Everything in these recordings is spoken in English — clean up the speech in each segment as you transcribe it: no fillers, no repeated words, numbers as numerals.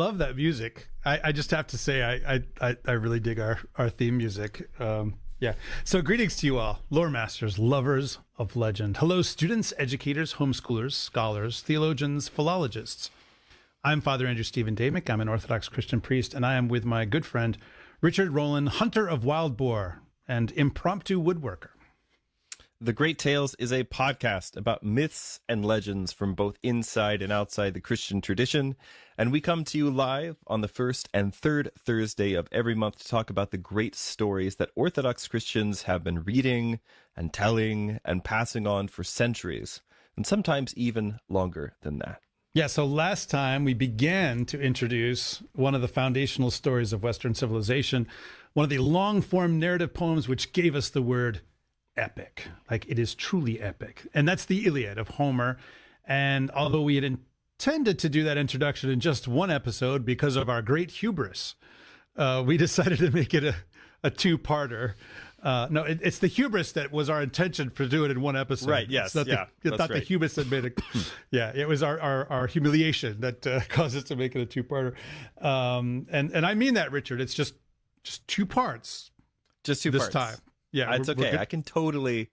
love that music. I just have to say, I really dig our theme music. Yeah. So greetings to you all, lore masters, lovers of legend. Hello, students, educators, homeschoolers, scholars, theologians, philologists. I'm Father Andrew Stephen Damick. I'm an Orthodox Christian priest, and I am with my good friend, Richard Rowland, hunter of wild boar and impromptu woodworker. The Great Tales is a podcast about myths and legends from both inside and outside the Christian tradition. And we come to you live on the first and third Thursday of every month to talk about the great stories that Orthodox Christians have been reading and telling and passing on for centuries, and sometimes even longer than that. Yeah, so last time we began to introduce one of the foundational stories of Western civilization, one of the long-form narrative poems which gave us the word epic. Like, it is truly epic. And that's the Iliad of Homer. And although we had intended to do that introduction in just one episode because of our great hubris, we decided to make it a two-parter. No, it's the hubris that was our intention for doing it in one episode. Right, yes, it's not that's the right. hubris that made it. Yeah, it was our humiliation that caused us to make it a two-parter. And I mean that, Richard. It's just two parts. Just two this parts. time. Yeah, it's okay. I can totally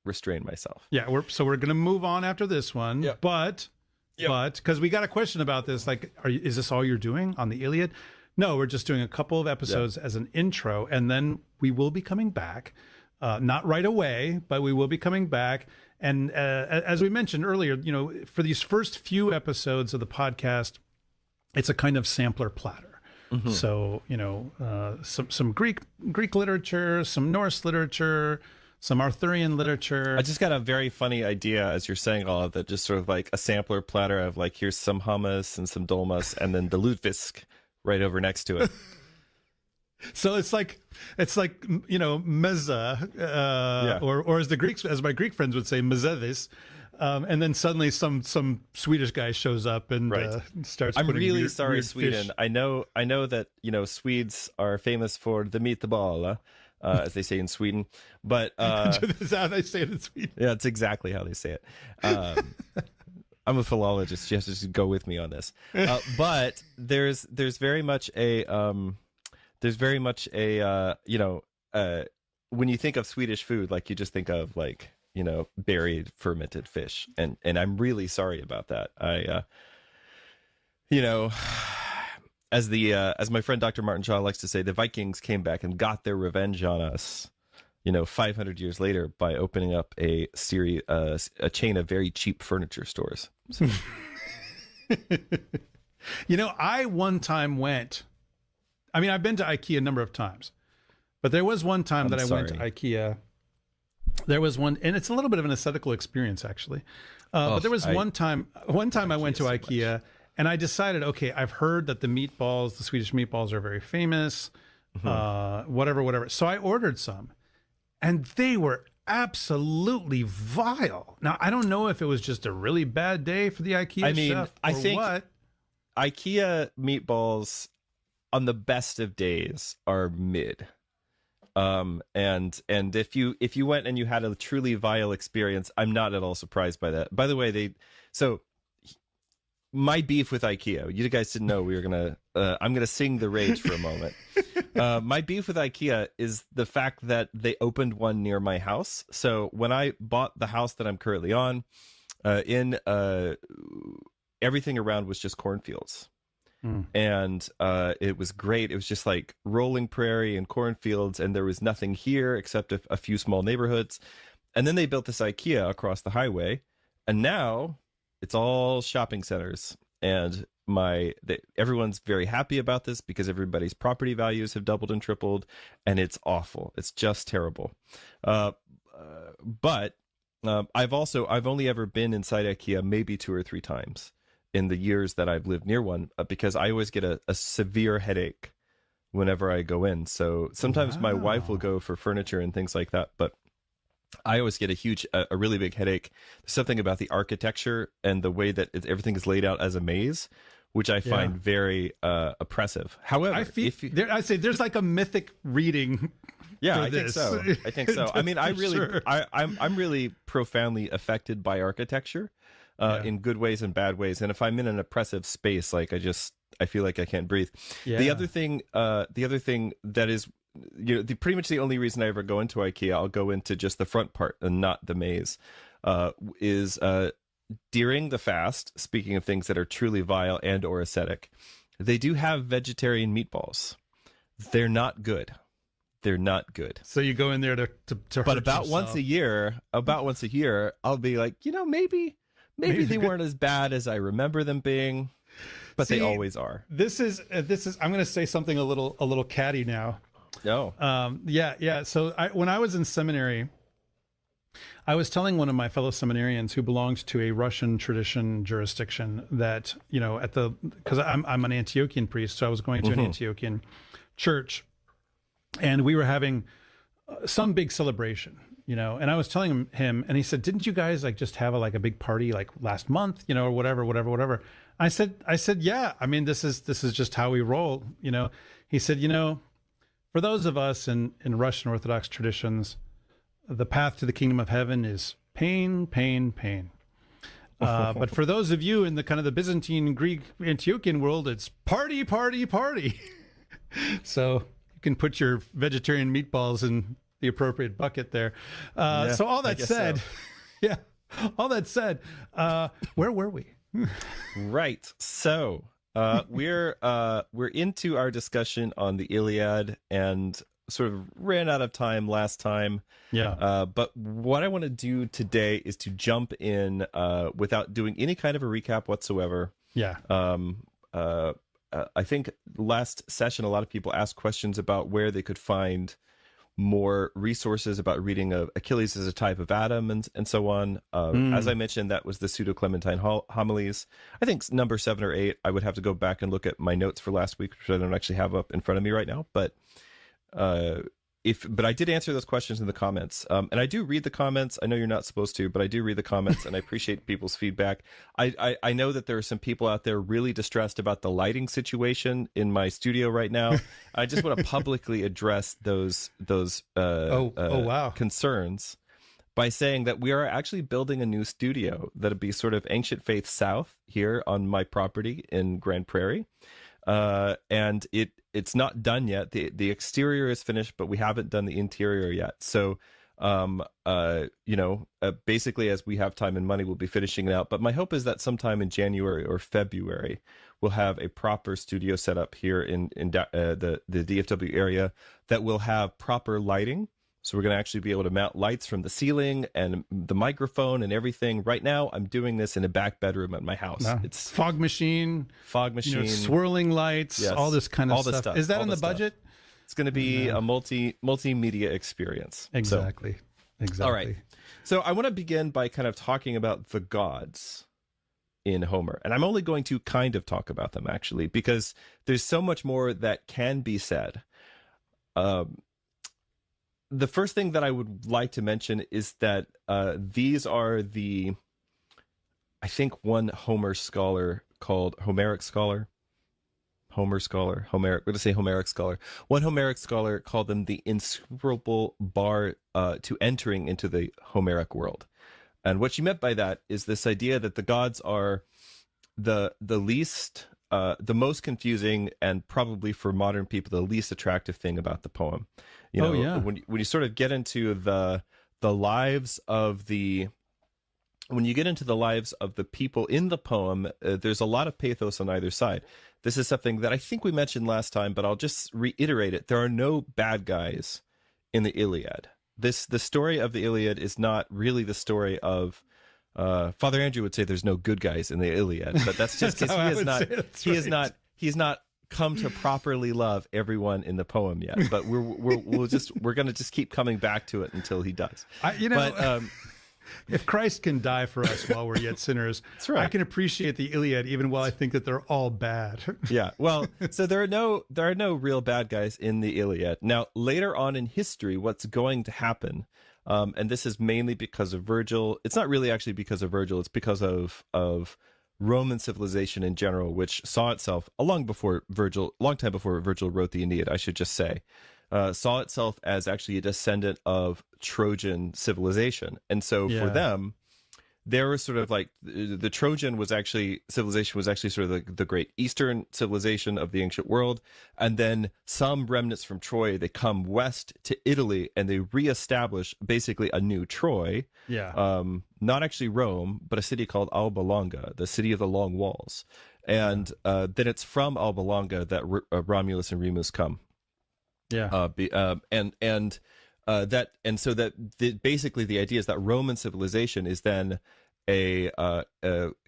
restrain myself. Yeah, we're going to move on after this one. Yep. But because we got a question about this, like, is this all you're doing on the Iliad? No, we're just doing a couple of episodes as an intro, and then we will be coming back. Not right away, but we will be coming back. And as we mentioned earlier, for these first few episodes of the podcast, it's a kind of sampler platter. Mm-hmm. So, some Greek literature, some Norse literature, some Arthurian literature. I just got a very funny idea as you're saying all of that, just sort of like a sampler platter of like, here's some hummus and some dolmas and then the lutefisk right over next to it. So it's like mezza, or as my Greek friends would say, mezevis. And then suddenly some Swedish guy shows up and starts. I'm really weird, sorry, weird Sweden. fish. I know that Swedes are famous for the meatball, as they say in Sweden. But That's how they say it in Sweden. yeah, it's exactly how they say it. I'm a philologist. You have to just go with me on this. But there's very much a when you think of Swedish food, like you just think of like, buried fermented fish. And I'm really sorry about that. As my friend Dr. Martin Shaw likes to say, the Vikings came back and got their revenge on us, 500 years later by opening up a chain of very cheap furniture stores. So. I one time I've been to IKEA a number of times, but there was one time I went to IKEA. There was one, and it's a little bit of an aesthetical experience, actually. But there was one time I went to IKEA, and I decided, okay, I've heard that the Swedish meatballs are very famous, whatever. So I ordered some, and they were absolutely vile. Now, I don't know if it was just a really bad day for the IKEA chef or I think what. IKEA meatballs on the best of days are mid. And if you went and you had a truly vile experience, I'm not at all surprised by that. By the way, my beef with IKEA, you guys didn't know we were I'm gonna sing the rage for a moment. My beef with IKEA is the fact that they opened one near my house. So when I bought the house that I'm currently on, everything around was just cornfields. And it was great. It was just like rolling prairie and cornfields, and there was nothing here except a few small neighborhoods. And then they built this IKEA across the highway, and now it's all shopping centers. And everyone's very happy about this because everybody's property values have doubled and tripled, and it's awful. It's just terrible. But I've only ever been inside IKEA maybe 2 or 3 times in the years that I've lived near one, because I always get a severe headache whenever I go in. So sometimes my wife will go for furniture and things like that, but I always get a really big headache. There's something about the architecture and the way that everything is laid out as a maze, which I find very oppressive. However, I say there's like a mythic reading. Yeah, I think so. I mean, I'm really profoundly affected by architecture. in good ways and bad ways. And if I'm in an oppressive space, like I feel like I can't breathe. Yeah. The other thing that is, pretty much the only reason I ever go into IKEA, I'll go into just the front part and not the maze, is during the fast, speaking of things that are truly vile and or ascetic, they do have vegetarian meatballs. They're not good. They're not good. So you go in there to but about once a year, I'll be like, maybe they weren't as bad as I remember them being, but they always are. This is I'm going to say something a little catty now. No. Yeah. So when I was in seminary, I was telling one of my fellow seminarians who belonged to a Russian tradition jurisdiction that, because I'm an Antiochian priest, so I was going to an Antiochian church, and we were having some big celebration, and I was telling him, and he said, "Didn't you guys like just have a big party like last month, or whatever?" I said, "Yeah. I mean, this is just how we roll." He said, "For those of us in Russian Orthodox traditions, the path to the kingdom of heaven is pain, pain, pain. But for those of you in the kind of the Byzantine, Greek, Antiochian world, it's party, party, party." So you can put your vegetarian meatballs in the appropriate bucket there. So all that said, all that said, where were we? Right. So we're into our discussion on the Iliad, and sort of ran out of time last time. Yeah. But what I want to do today is to jump in without doing any kind of a recap whatsoever. Yeah. I think last session, a lot of people asked questions about where they could find more resources about reading Achilles as a type of Adam and so on. As I mentioned, that was the Pseudo-Clementine homilies. I think number 7 or 8, I would have to go back and look at my notes for last week, which I don't actually have up in front of me right now. But I did answer those questions in the comments, and I do read the comments. I know you're not supposed to, but I do read the comments, and I appreciate people's feedback. I know that there are some people out there really distressed about the lighting situation in my studio right now. I just want to publicly address those concerns by saying that we are actually building a new studio that'll be sort of Ancient Faith South here on my property in Grand Prairie. And it's not done yet. The exterior is finished, but we haven't done the interior yet. So, basically as we have time and money, we'll be finishing it out. But my hope is that sometime in January or February, we'll have a proper studio set up here in the DFW area that will have proper lighting. So we're going to actually be able to mount lights from the ceiling and the microphone and everything. Right now, I'm doing this in a back bedroom at my house. Wow. It's fog machine, swirling lights, yes, all this kind of stuff. Is that in the budget? It's going to be a multimedia experience. Exactly. All right. So I want to begin by kind of talking about the gods in Homer. And I'm only going to kind of talk about them, actually, because there's so much more that can be said. The first thing that I would like to mention is that these are I think one Homer scholar called Homeric scholar. One Homeric scholar called them the insuperable bar to entering into the Homeric world. And what she meant by that is this idea that the gods are the least, the most confusing, and probably for modern people, the least attractive thing about the poem. When you sort of get into the lives of when you get into the lives of the people in the poem, there's a lot of pathos on either side. This is something that I think we mentioned last time, but I'll just reiterate it. There are no bad guys in the Iliad. The story of the Iliad is not really the story of Father Andrew would say there's no good guys in the Iliad, but that's just because he's not come to properly love everyone in the poem yet. But we're going to just keep coming back to it until he does. If Christ can die for us while we're yet sinners, that's right. I can appreciate the Iliad even while I think that they're all bad. Yeah. Well, so there are no real bad guys in the Iliad. Now, later on in history, what's going to happen, and this is mainly because of Virgil. It's not really actually because of Virgil. It's because of Roman civilization in general, which saw itself a long time before Virgil wrote the Aeneid, I should just say, saw itself as actually a descendant of Trojan civilization. And so for them, They were sort of like the Trojan civilization was actually sort of the great Eastern civilization of the ancient world. And then some remnants from Troy, they come west to Italy and they reestablish basically a new Troy. Yeah. Not actually Rome, but a city called Alba Longa, the city of the long walls. And then it's from Alba Longa that Romulus and Remus come. Yeah. Basically the idea is that Roman civilization is then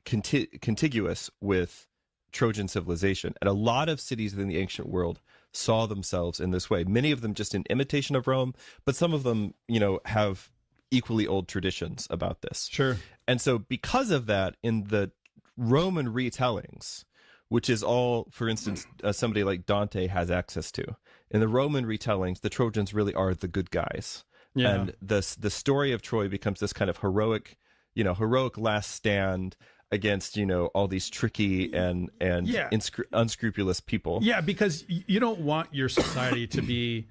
contiguous with Trojan civilization, and a lot of cities within the ancient world saw themselves in this way. Many of them just in imitation of Rome, but some of them, have equally old traditions about this. Sure. And so because of that, in the Roman retellings, which is all, for instance, somebody like Dante has access to, in the Roman retellings, the Trojans really are the good guys. Yeah. And the story of Troy becomes this kind of heroic last stand against, all these tricky and unscrupulous people. Yeah, because you don't want your society to be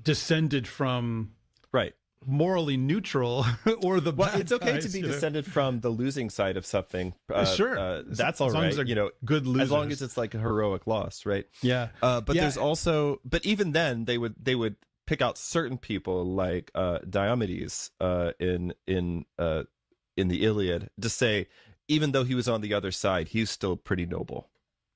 descended from morally neutral or the bad it's okay guys, to be descended from the losing side of something. Sure. That's all right. Good losers. As long as it's like a heroic loss, right? Yeah. There's also, but even then they would pick out certain people like Diomedes in the Iliad to say, even though he was on the other side, he's still pretty noble.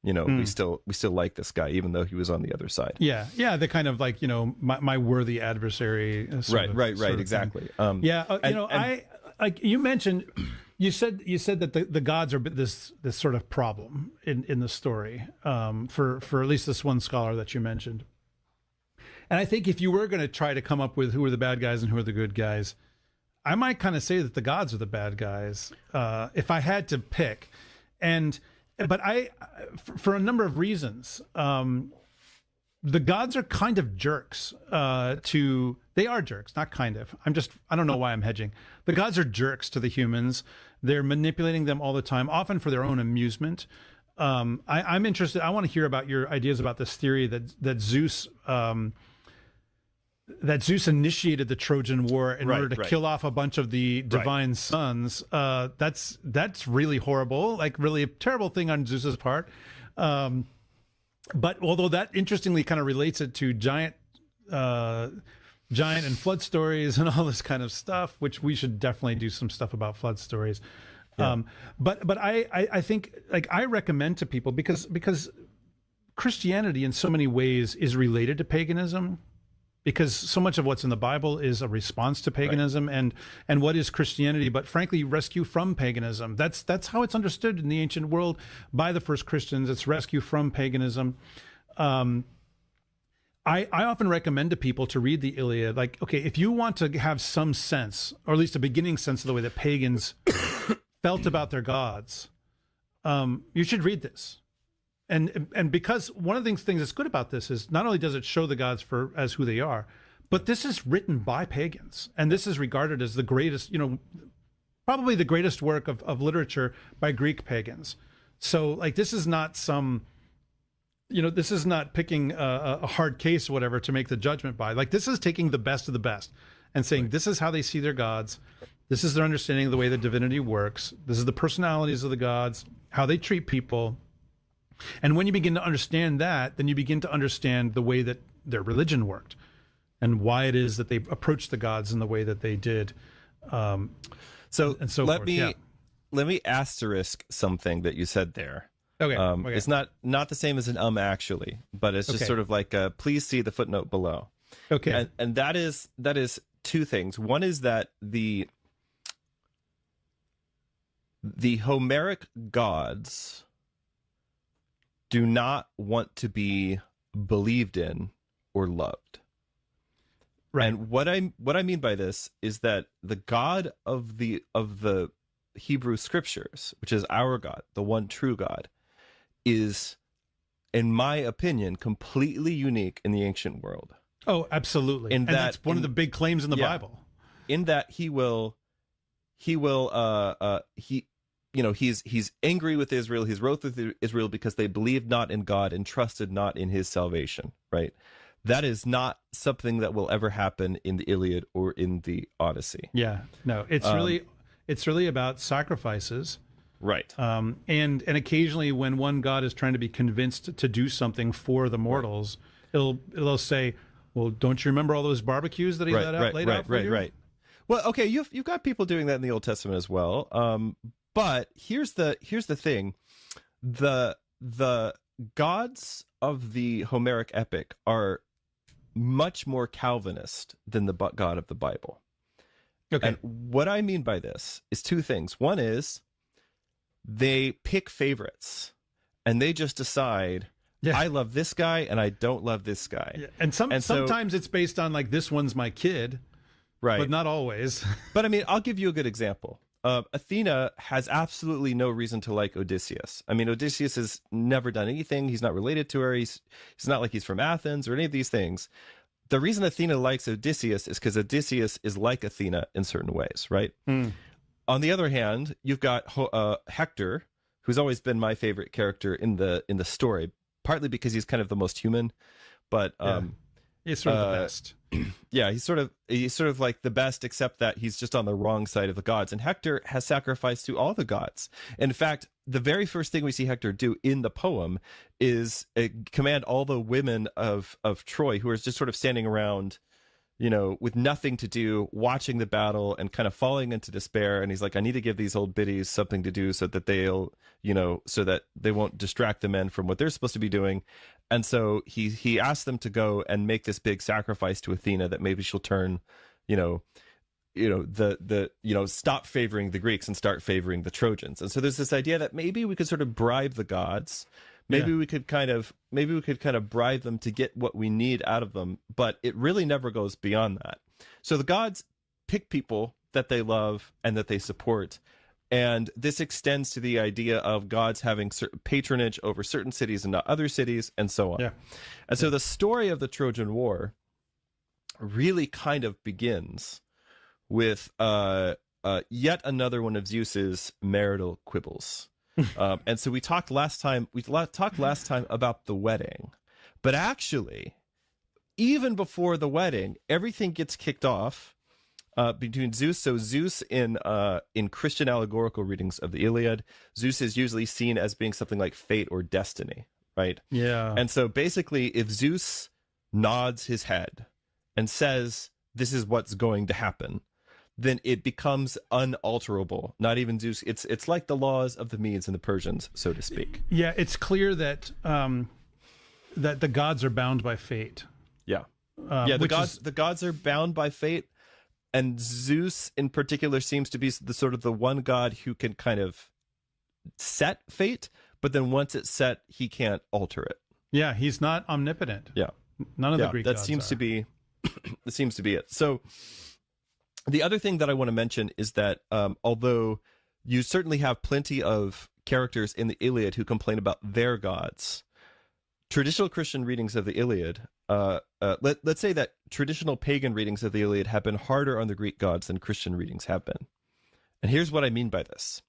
We still like this guy, even though he was on the other side. Yeah, yeah, the kind of like my worthy adversary. Right, exactly. I like you mentioned, you said that the gods are this sort of problem in the story for at least this one scholar that you mentioned. And I think if you were going to try to come up with who are the bad guys and who are the good guys, I might kind of say that the gods are the bad guys if I had to pick. But for a number of reasons, the gods are kind of jerks they are jerks, not kind of. I don't know why I'm hedging. The gods are jerks to the humans. They're manipulating them all the time, often for their own amusement. I'm interested. I want to hear about your ideas about this theory that Zeus initiated the Trojan War in order to kill off a bunch of the divine sons. That's really horrible, like really a terrible thing on Zeus's part. But although that interestingly kind of relates it to giant and flood stories and all this kind of stuff, which we should definitely do some stuff about flood stories. Yeah. But I think, like, I recommend to people because Christianity in so many ways is related to paganism. Because so much of what's in the Bible is a response to paganism, and what is Christianity but frankly rescue from paganism. That's how it's understood in the ancient world by the first Christians. It's rescue from paganism. I often recommend to people to read the Iliad. Like, okay, if you want to have some sense, or at least a beginning sense of the way that pagans felt about their gods, you should read this. And because one of the things that's good about this is not only does it show the gods as who they are, but this is written by pagans, and this is regarded as the greatest, probably the greatest work of literature by Greek pagans. So, like, this is not this is not picking a hard case or whatever to make the judgment by. Like, this is taking the best of the best and saying this is how they see their gods. This is their understanding of the way that divinity works. This is the personalities of the gods, how they treat people. And when you begin to understand that, then you begin to understand the way that their religion worked and why it is that they approached the gods in the way that they did. Let me asterisk something that you said there. Okay. It's not the same as an actually, but it's just sort of like please see the footnote below. Okay. And that is two things. One is that the Homeric gods do not want to be believed in or loved. Right. And what I mean by this is that the God of the Hebrew scriptures, which is our God, the one true God, is, in my opinion, completely unique in the ancient world. Oh, absolutely. And that's one of the big claims in the Bible. In that he's angry with Israel. He's wroth with Israel because they believed not in God and trusted not in his salvation, right? That is not something that will ever happen in the Iliad or in the Odyssey. Yeah, no, it's It's really about sacrifices. Right. And occasionally when one god is trying to be convinced to do something for the mortals, it'll say, well, don't you remember all those barbecues that he laid out for you? Right. Well, okay, you've got people doing that in the Old Testament as well. But here's the thing. The gods of the Homeric epic are much more Calvinist than the God of the Bible. Okay. And what I mean by this is two things. One is they pick favorites and they just decide, I love this guy and I don't love this guy. Yeah. And sometimes it's based on like, this one's my kid, right? But not always. But I mean, I'll give you a good example. Athena has absolutely no reason to like Odysseus. I mean, Odysseus has never done anything. He's not related to her. He's not like he's from Athens or any of these things. The reason Athena likes Odysseus is because Odysseus is like Athena in certain ways, right? On the other hand, you've got Hector, who's always been my favorite character in the story, partly because he's kind of the most human, but he's sort of the best. Yeah, he's sort of like the best, except that he's just on the wrong side of the gods. And Hector has sacrificed to all the gods. In fact, the very first thing we see Hector do in the poem is command all the women of Troy, who are just sort of standing around, you know, with nothing to do, watching the battle and kind of falling into despair. And he's like, I need to give these old biddies something to do so that they'll, you know, so that they won't distract the men from what they're supposed to be doing. And so he asked them to go and make this big sacrifice to Athena that maybe she'll turn, stop favoring the Greeks and start favoring the Trojans. And so there's this idea that maybe we could sort of bribe the gods. Maybe we could kind of bribe them to get what we need out of them, but it really never goes beyond that. So the gods pick people that they love and that they support. And this extends to the idea of gods having certain patronage over certain cities and not other cities, and so on. Yeah. And so the story of the Trojan War really kind of begins with yet another one of Zeus's marital quibbles. And so we talked last time about the wedding, but actually, even before the wedding, everything gets kicked off between Zeus. So Zeus in Christian allegorical readings of the Iliad, Zeus is usually seen as being something like fate or destiny, right? Yeah. And so basically, if Zeus nods his head and says, this is what's going to happen, then it becomes unalterable. Not even Zeus. It's like the laws of the Medes and the Persians, so to speak. Yeah, it's clear that that the gods are bound by fate. Yeah. The gods are bound by fate. And Zeus in particular seems to be the one god who can kind of set fate, but then once it's set, he can't alter it. Yeah, he's not omnipotent. Yeah. None of the Greek gods seems to be that seems to be it. So the other thing that I want to mention is that although you certainly have plenty of characters in the Iliad who complain about their gods, traditional Christian readings of the Iliad, let's say that traditional pagan readings of the Iliad have been harder on the Greek gods than Christian readings have been. And here's what I mean by this.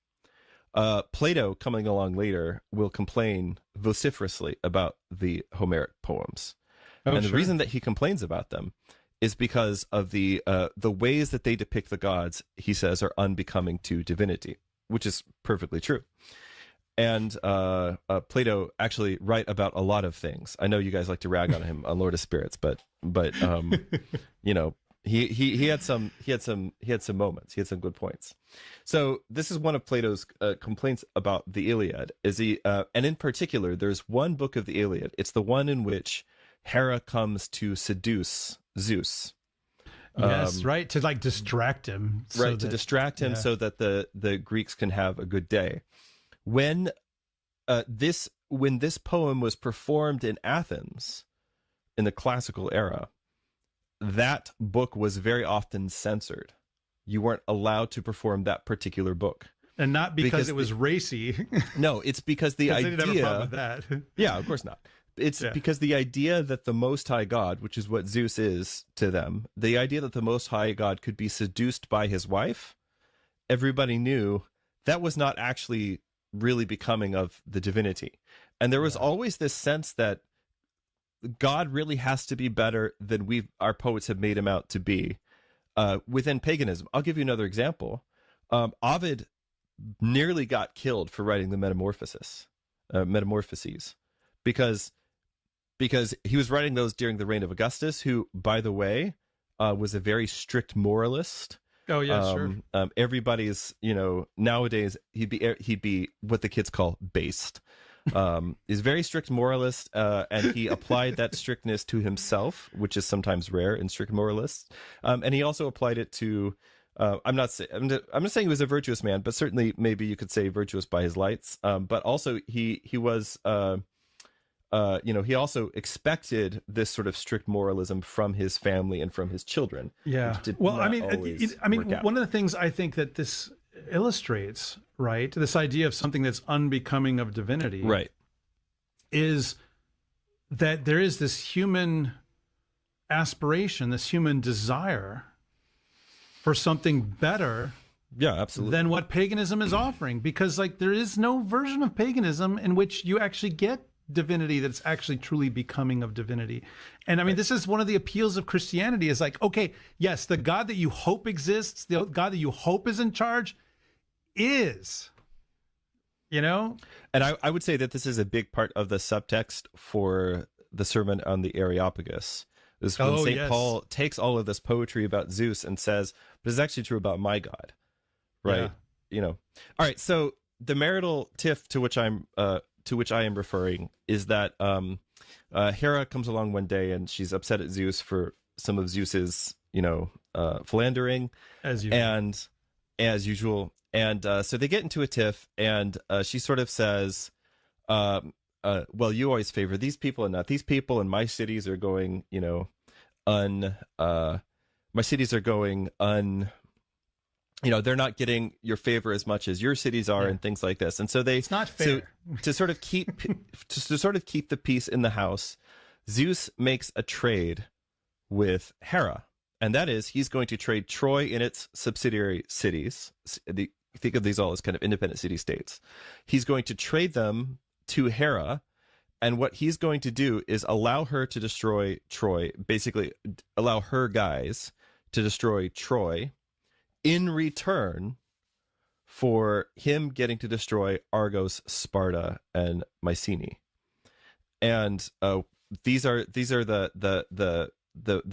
Plato, coming along later, will complain vociferously about the Homeric poems. The reason that he complains about them is because of the ways that they depict the gods, he says, are unbecoming to divinity, which is perfectly true. And Plato actually write about a lot of things. I know you guys like to rag on him on Lord of Spirits, but you know, he had some moments. He had some good points. So this is one of Plato's complaints about the Iliad. And in particular, there's one book of the Iliad. It's the one in which Hera comes to seduce Zeus. Yes, right, to like distract him. So that the Greeks can have a good day. When this poem was performed in Athens in the classical era, that book was very often censored. You weren't allowed to perform that particular book. And not because it was racy. No, it's because the idea... They didn't have a problem with that. Yeah, of course not. It's because the idea that the Most High God, which is what Zeus is to them, the idea that the Most High God could be seduced by his wife, everybody knew that was not actually really becoming of the divinity. And there was always this sense that God really has to be better than our poets have made him out to be within paganism. I'll give you another example. Ovid nearly got killed for writing the Metamorphoses, because he was writing those during the reign of Augustus, who, by the way, was a very strict moralist. Oh yeah, sure. Everybody's, nowadays he'd be what the kids call based. He's a very strict moralist, and he applied that strictness to himself, which is sometimes rare in strict moralists. And he also applied it to. I'm not saying he was a virtuous man, but certainly maybe you could say virtuous by his lights. But also he was. He also expected this sort of strict moralism from his family and from his children. Yeah. Well, one of the things I think that this illustrates, right, this idea of something that's unbecoming of divinity, right, is that there is this human aspiration, this human desire for something better. Yeah, absolutely. Than what paganism is offering, because there is no version of paganism in which you actually get divinity that's actually truly becoming of divinity. And I mean, this is one of the appeals of Christianity, is okay, yes, the God that you hope exists, the God that you hope is in charge is, And I would say that this is a big part of the subtext for the Sermon on the Areopagus. Is when St. Paul takes all of this poetry about Zeus and says, but it's actually true about my God, right? Yeah. All right, so the marital tiff to which I am referring is that Hera comes along one day and she's upset at Zeus for some of Zeus's, philandering, as usual. And so they get into a tiff, and she sort of says, well, you always favor these people and not these people, and my cities are going, they're not getting your favor as much as your cities are, and things like this. And so it's not fair. So to sort of keep the peace in the house, Zeus makes a trade with Hera, and that is he's going to trade Troy and its subsidiary cities. Think of these all as kind of independent city-states. He's going to trade them to Hera, and what he's going to do is allow her to destroy Troy, basically allow her guys to destroy Troy, in return for him getting to destroy Argos, Sparta, and Mycenae. And these are the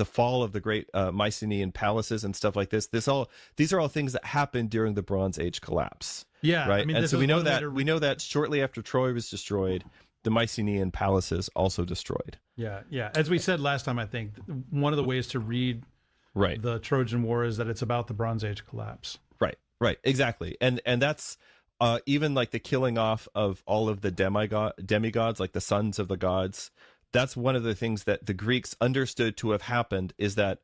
fall of the great Mycenaean palaces and stuff like this. These are all things that happened during the Bronze Age collapse. Yeah, right. And so we know that shortly after Troy was destroyed, the Mycenaean palaces also destroyed. Yeah, yeah. As we said last time, I think one of the ways to read the Trojan War is that it's about the Bronze Age collapse. Right, exactly. And that's even the killing off of all of the demigods, like the sons of the gods. That's one of the things that the Greeks understood to have happened, is that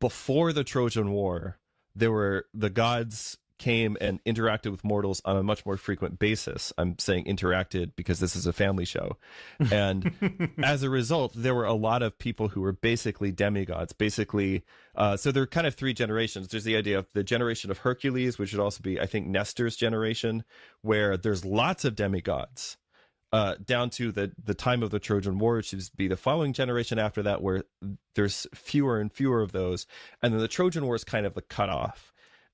before the Trojan War, the gods came and interacted with mortals on a much more frequent basis. I'm saying interacted because this is a family show. And as a result, there were a lot of people who were basically demigods, so there are kind of three generations. There's the idea of the generation of Hercules, which would also be, I think, Nestor's generation, where there's lots of demigods, down to the time of the Trojan War, which would be the following generation after that, where there's fewer and fewer of those. And then the Trojan War is kind of the cutoff.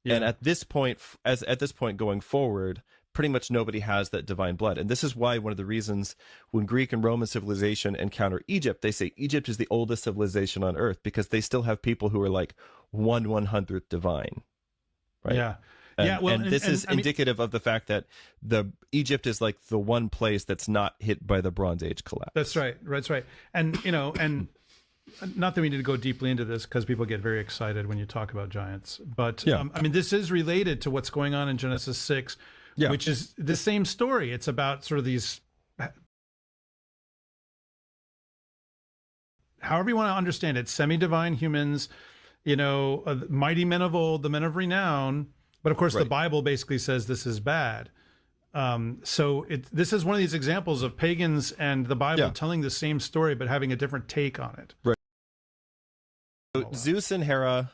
Yeah. And at this point going forward, pretty much nobody has that divine blood. And this is why one of the reasons when Greek and Roman civilization encounter Egypt, they say Egypt is the oldest civilization on earth, because they still have people who are like 1/100th divine. Right. Yeah. And this is indicative of the fact that Egypt is like the one place that's not hit by the Bronze Age collapse. That's right. And, and not that we need to go deeply into this, because people get very excited when you talk about giants. But, this is related to what's going on in Genesis 6, which is the same story. It's about sort of these, however you want to understand it, semi-divine humans, mighty men of old, the men of renown. But of course, the Bible basically says this is bad. So this is one of these examples of pagans and the Bible telling the same story, but having a different take on it. Right. So Zeus and Hera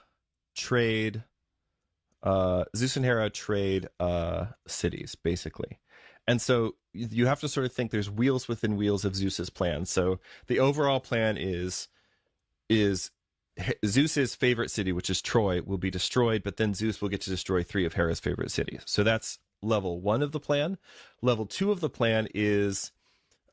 trade cities, basically. And so you have to sort of think there's wheels within wheels of Zeus's plan. So the overall plan is Zeus's favorite city, which is Troy, will be destroyed, but then Zeus will get to destroy 3 of Hera's favorite cities. So that's level 1 of the plan. Level 2 of the plan is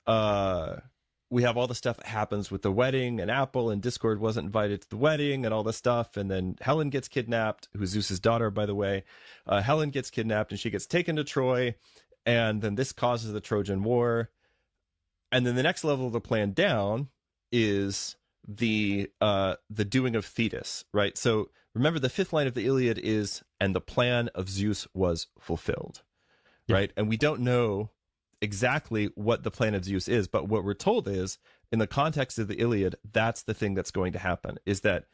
we have all the stuff that happens with the wedding, and Apple and Discord wasn't invited to the wedding and all this stuff. And then Helen gets kidnapped, who's Zeus's daughter, by the way. Helen gets kidnapped and she gets taken to Troy. And then this causes the Trojan War. And then the next level of the plan down is the doing of Thetis, right? So remember, the 5th line of the Iliad is, and the plan of Zeus was fulfilled, right? And we don't know exactly what the plan of Zeus is, but what we're told is, in the context of the Iliad, that's the thing that's going to happen, is that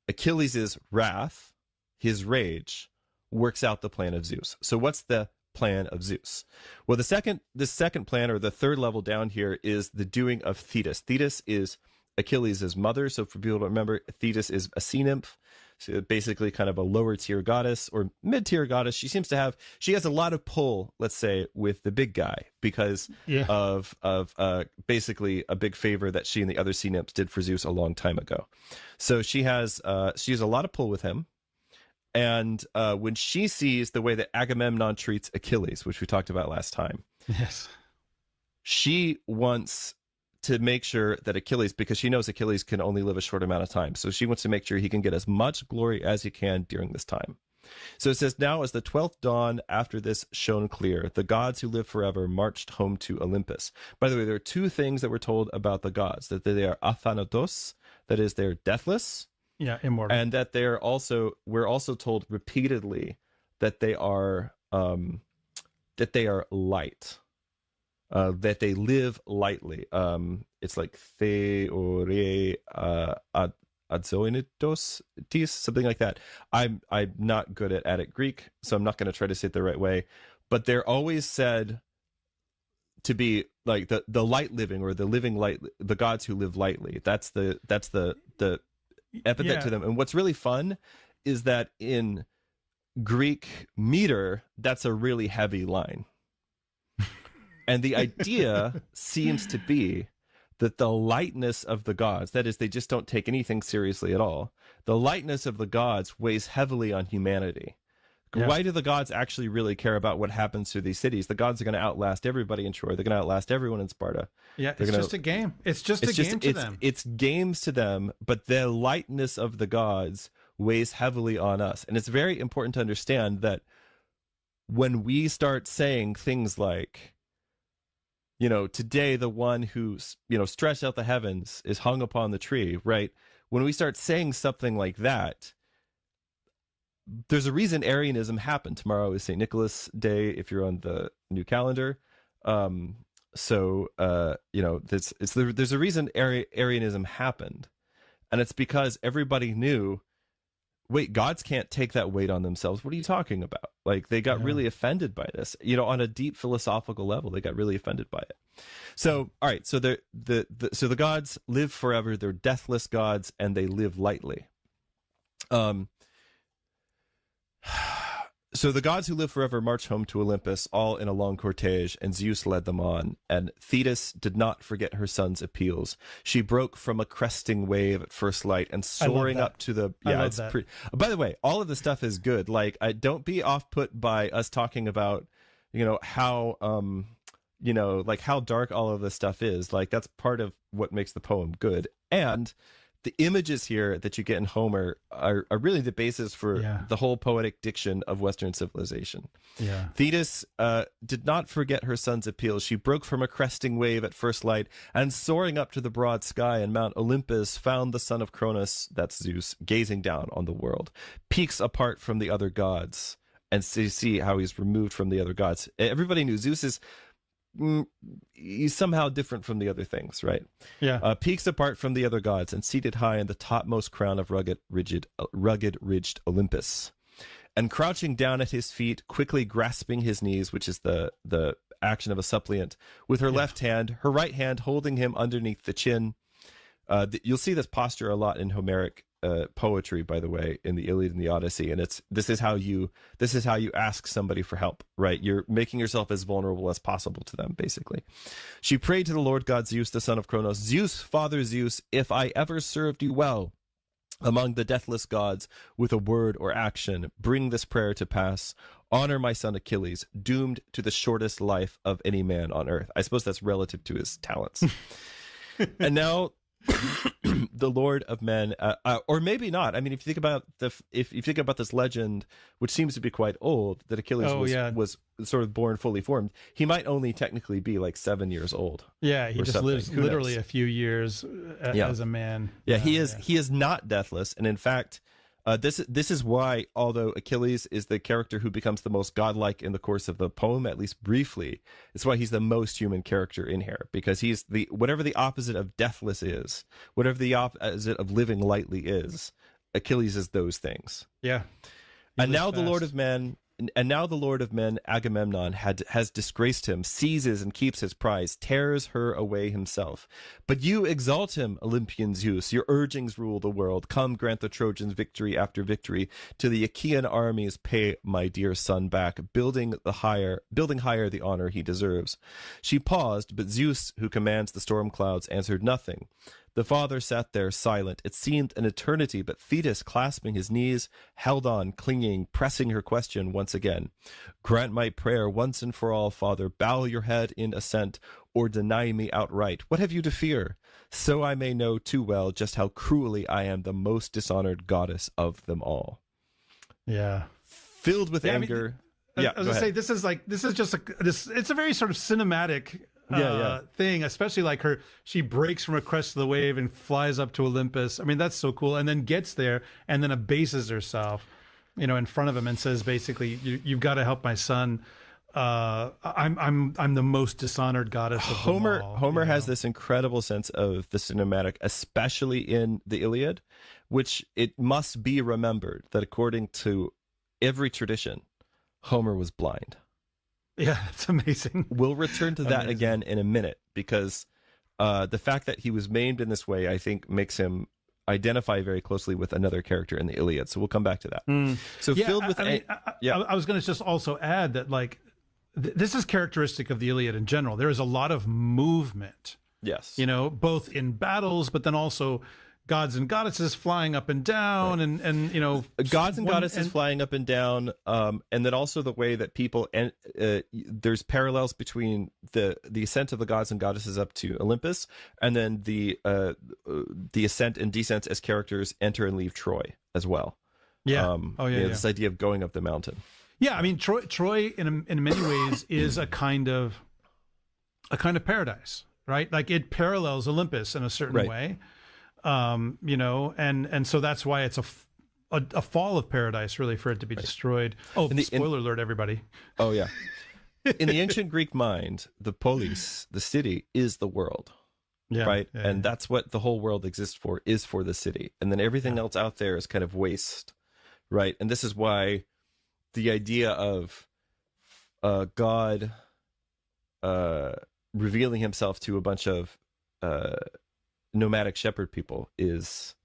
Achilles' wrath, his rage, works out the plan of Zeus. So what's the plan of Zeus? Well, the second plan, or the 3rd level down here, is the doing of Thetis. Thetis is Achilles' mother. So for people to remember, Thetis is a sea nymph. So basically kind of a lower tier goddess or mid tier goddess. She has a lot of pull, let's say, with the big guy because of basically a big favor that she and the other sea nymphs did for Zeus a long time ago. So she has a lot of pull with him. And when she sees the way that Agamemnon treats Achilles, which we talked about last time, she wants to make sure that Achilles, because she knows Achilles can only live a short amount of time, so she wants to make sure he can get as much glory as he can during this time. So it says, now as the 12th dawn after this shone clear, the gods who live forever marched home to Olympus. By the way, there are 2 things that we're told about the gods, that they are athanatos, that is, they're deathless, immortal, and that we're also told repeatedly that they are light. That they live lightly. It's like theore adzoinitos, something like that. I'm not good at Attic Greek, so I'm not going to try to say it the right way. But they're always said to be like the light living, or the living light, the gods who live lightly. That's the epithet to them. And what's really fun is that in Greek meter, that's a really heavy line. And the idea seems to be that the lightness of the gods, that is, they just don't take anything seriously at all, the lightness of the gods weighs heavily on humanity. Why do the gods actually really care about what happens to these cities? The gods are going to outlast everybody in Troy. They're going to outlast everyone in Sparta. It's just a game. It's just a game to them. It's games to them, but the lightness of the gods weighs heavily on us. And it's very important to understand that when we start saying things like, today the one who, stretched out the heavens is hung upon the tree, right? When we start saying something like that, there's a reason Arianism happened. Tomorrow is St. Nicholas Day, if you're on the new calendar. There's a reason Arianism happened. And it's because everybody knew, wait, gods can't take that weight on themselves. What are you talking about? Like, they got really offended by this, on a deep philosophical level. They got really offended by it. So, all right. So the gods live forever. They're deathless gods, and they live lightly. So the gods who live forever march home to Olympus, all in a long cortege, and Zeus led them on. And Thetis did not forget her son's appeals. She broke from a cresting wave at first light, and soaring up to the By the way, all of the stuff is good. Like, don't be off put by us talking about, how how dark all of this stuff is. Like, that's part of what makes the poem good. And the images here that you get in Homer are really the basis for the whole poetic diction of Western civilization. Thetis did not forget her son's appeals. She broke from a cresting wave at first light, and soaring up to the broad sky and Mount Olympus, found the son of Cronus, that's Zeus, gazing down on the world, peaks apart from the other gods. And so you see how he's removed from the other gods. Everybody knew Zeus is he's somehow different from the other things, right? Peaks apart from the other gods, and seated high in the topmost crown of rugged ridged Olympus, and crouching down at his feet, quickly grasping his knees, which is the action of a suppliant, with her left hand, her right hand holding him underneath the chin. You'll see this posture a lot in Homeric poetry, by the way, in the Iliad and the Odyssey, and this is how you ask somebody for help, right? You're making yourself as vulnerable as possible to them, basically. She prayed to the Lord God Zeus, the son of Cronos. Zeus, Father Zeus, if I ever served you well among the deathless gods with a word or action, bring this prayer to pass. Honor my son Achilles, doomed to the shortest life of any man on earth. I suppose that's relative to his talents. And now the Lord of Men, or maybe not. I mean, if you think about if you think about this legend, which seems to be quite old, that Achilles was sort of born fully formed, he might only technically be like 7 years old. Yeah, he just lives literally a few years as a man. Yeah, he is not deathless, and in fact, this is why, although Achilles is the character who becomes the most godlike in the course of the poem, at least briefly, it's why he's the most human character in here, because he's whatever the opposite of deathless is, whatever the opposite of living lightly is, Achilles is those things. Yeah. And now the Lord of Men, Agamemnon, has disgraced him, seizes and keeps his prize, tears her away himself. But you exalt him, Olympian Zeus. Your urgings rule the world. Come, grant the Trojans victory after victory. To the Achaean armies pay my dear son back, building higher the honor he deserves. She paused, but Zeus, who commands the storm clouds, answered nothing. The father sat there silent. It seemed an eternity, but Thetis, clasping his knees, held on, clinging, pressing her question once again. Grant my prayer once and for all, Father. Bow your head in assent, or deny me outright. What have you to fear? So I may know too well just how cruelly I am the most dishonored goddess of them all. Yeah. Filled with anger. I was gonna say, it's a very sort of cinematic thing, especially like she breaks from a crest of the wave and flies up to Olympus. I mean, that's so cool. And then gets there and then abases herself, in front of him and says, basically, you've got to help my son. I'm the most dishonored goddess of them all. Homer has this incredible sense of the cinematic, especially in the Iliad, which it must be remembered that according to every tradition, Homer was blind. Yeah, it's amazing. We'll return to that again in a minute, because the fact that he was maimed in this way, I think, makes him identify very closely with another character in the Iliad. So we'll come back to that. So filled with... I was going to just also add that, like, this is characteristic of the Iliad in general. There is a lot of movement. Yes. Both in battles, but then also gods and goddesses flying up and down, right. and gods and goddesses flying up and down, and then also the way that people there's parallels between the ascent of the gods and goddesses up to Olympus, and then the ascent and descent as characters enter and leave Troy as well. Yeah. This idea of going up the mountain. Yeah, I mean, Troy in many ways is a kind of paradise, right? Like, it parallels Olympus in a certain way. And so that's why it's a fall of paradise, really, for it to be destroyed. Oh, spoiler alert, everybody. Oh, yeah. In the ancient Greek mind, the polis, the city, is the world, right? Yeah, and that's what the whole world exists for, is for the city. And then everything else out there is kind of waste, right? And this is why the idea of God revealing himself to a bunch of nomadic shepherd people is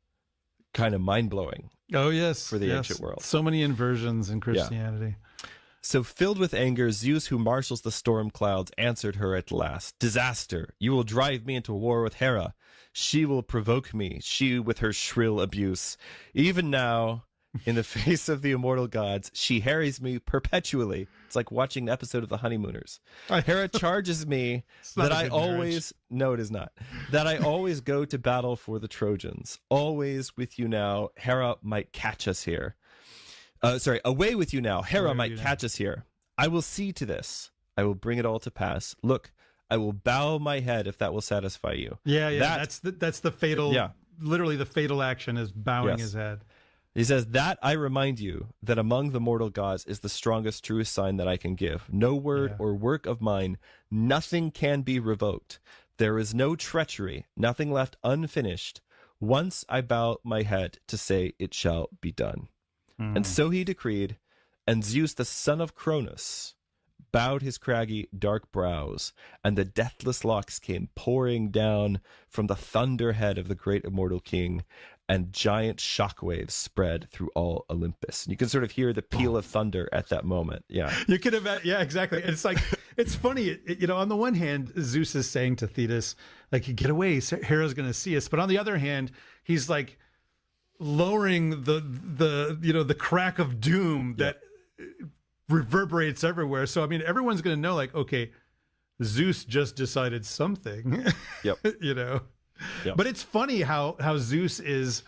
kind of mind-blowing. Oh, yes. For the ancient world. So many inversions in Christianity. Yeah. So filled with anger, Zeus, who marshals the storm clouds, answered her at last. Disaster! You will drive me into war with Hera. She will provoke me, she with her shrill abuse. Even now, in the face of the immortal gods, she harries me perpetually. It's like watching an episode of The Honeymooners. Hera charges me that I always... No, it is not. That I always go to battle for the Trojans. Always with you now. Hera might catch us here. Away with you now. Hera might catch us here. I will see to this. I will bring it all to pass. Look, I will bow my head if that will satisfy you. Yeah. That's the fatal... Yeah. Literally, the fatal action is bowing his head. He says, that I remind you that among the mortal gods is the strongest, truest sign that I can give. No word or work of mine, nothing can be revoked. There is no treachery, nothing left unfinished. Once I bow my head to say it shall be done. And so he decreed, and Zeus, the son of Cronos, bowed his craggy, dark brows, and the deathless locks came pouring down from the thunderhead of the great immortal king, and giant shockwaves spread through all Olympus. And you can sort of hear the peal of thunder at that moment. Yeah. You could have, yeah, exactly. It's like, it's funny, on the one hand, Zeus is saying to Thetis, like, get away, Hera's going to see us. But on the other hand, he's like lowering the crack of doom that reverberates everywhere. So, I mean, everyone's going to know, like, okay, Zeus just decided something, Yep. Yep. But it's funny how Zeus is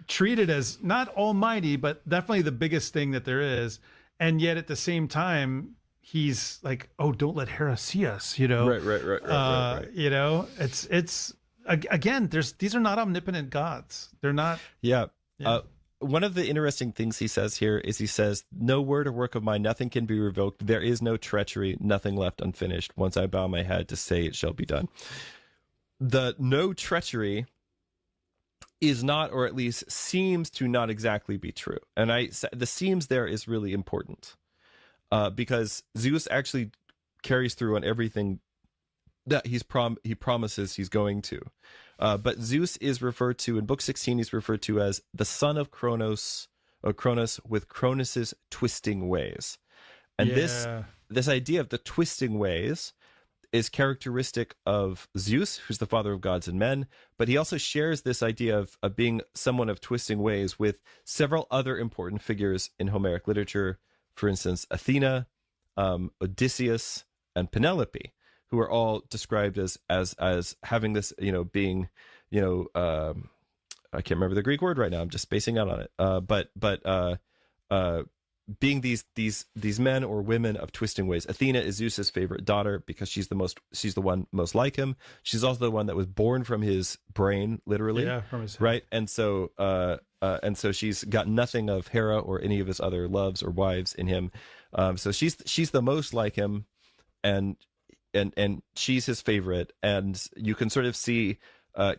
treated as not almighty, but definitely the biggest thing that there is. And yet at the same time, he's like, oh, don't let Hera see us, Right. It's again, these are not omnipotent gods. They're not. Yeah. One of the interesting things he says here is he says, no word or work of mine, nothing can be revoked. There is no treachery, nothing left unfinished. Once I bow my head to say it shall be done. The no treachery is not, or at least seems to not exactly be true. And the seems there is really important because Zeus actually carries through on everything that he promises he's going to. But Zeus is referred to in Book 16. He's referred to as the son of Kronos, or Cronus with Cronus's twisting ways. And this idea of the twisting ways is characteristic of Zeus, who's the father of gods and men, but he also shares this idea of being someone of twisting ways with several other important figures in Homeric literature. For instance, Athena, Odysseus, and Penelope, who are all described as having this, being, I can't remember the Greek word right now. I'm just spacing out on it. But being these men or women of twisting ways. Athena is Zeus's favorite daughter because she's the one most like him. She's also the one that was born from his brain, literally. Yeah, from his head. Right. And so she's got nothing of Hera or any of his other loves or wives in him. So she's the most like him, and she's his favorite. And you can sort of see,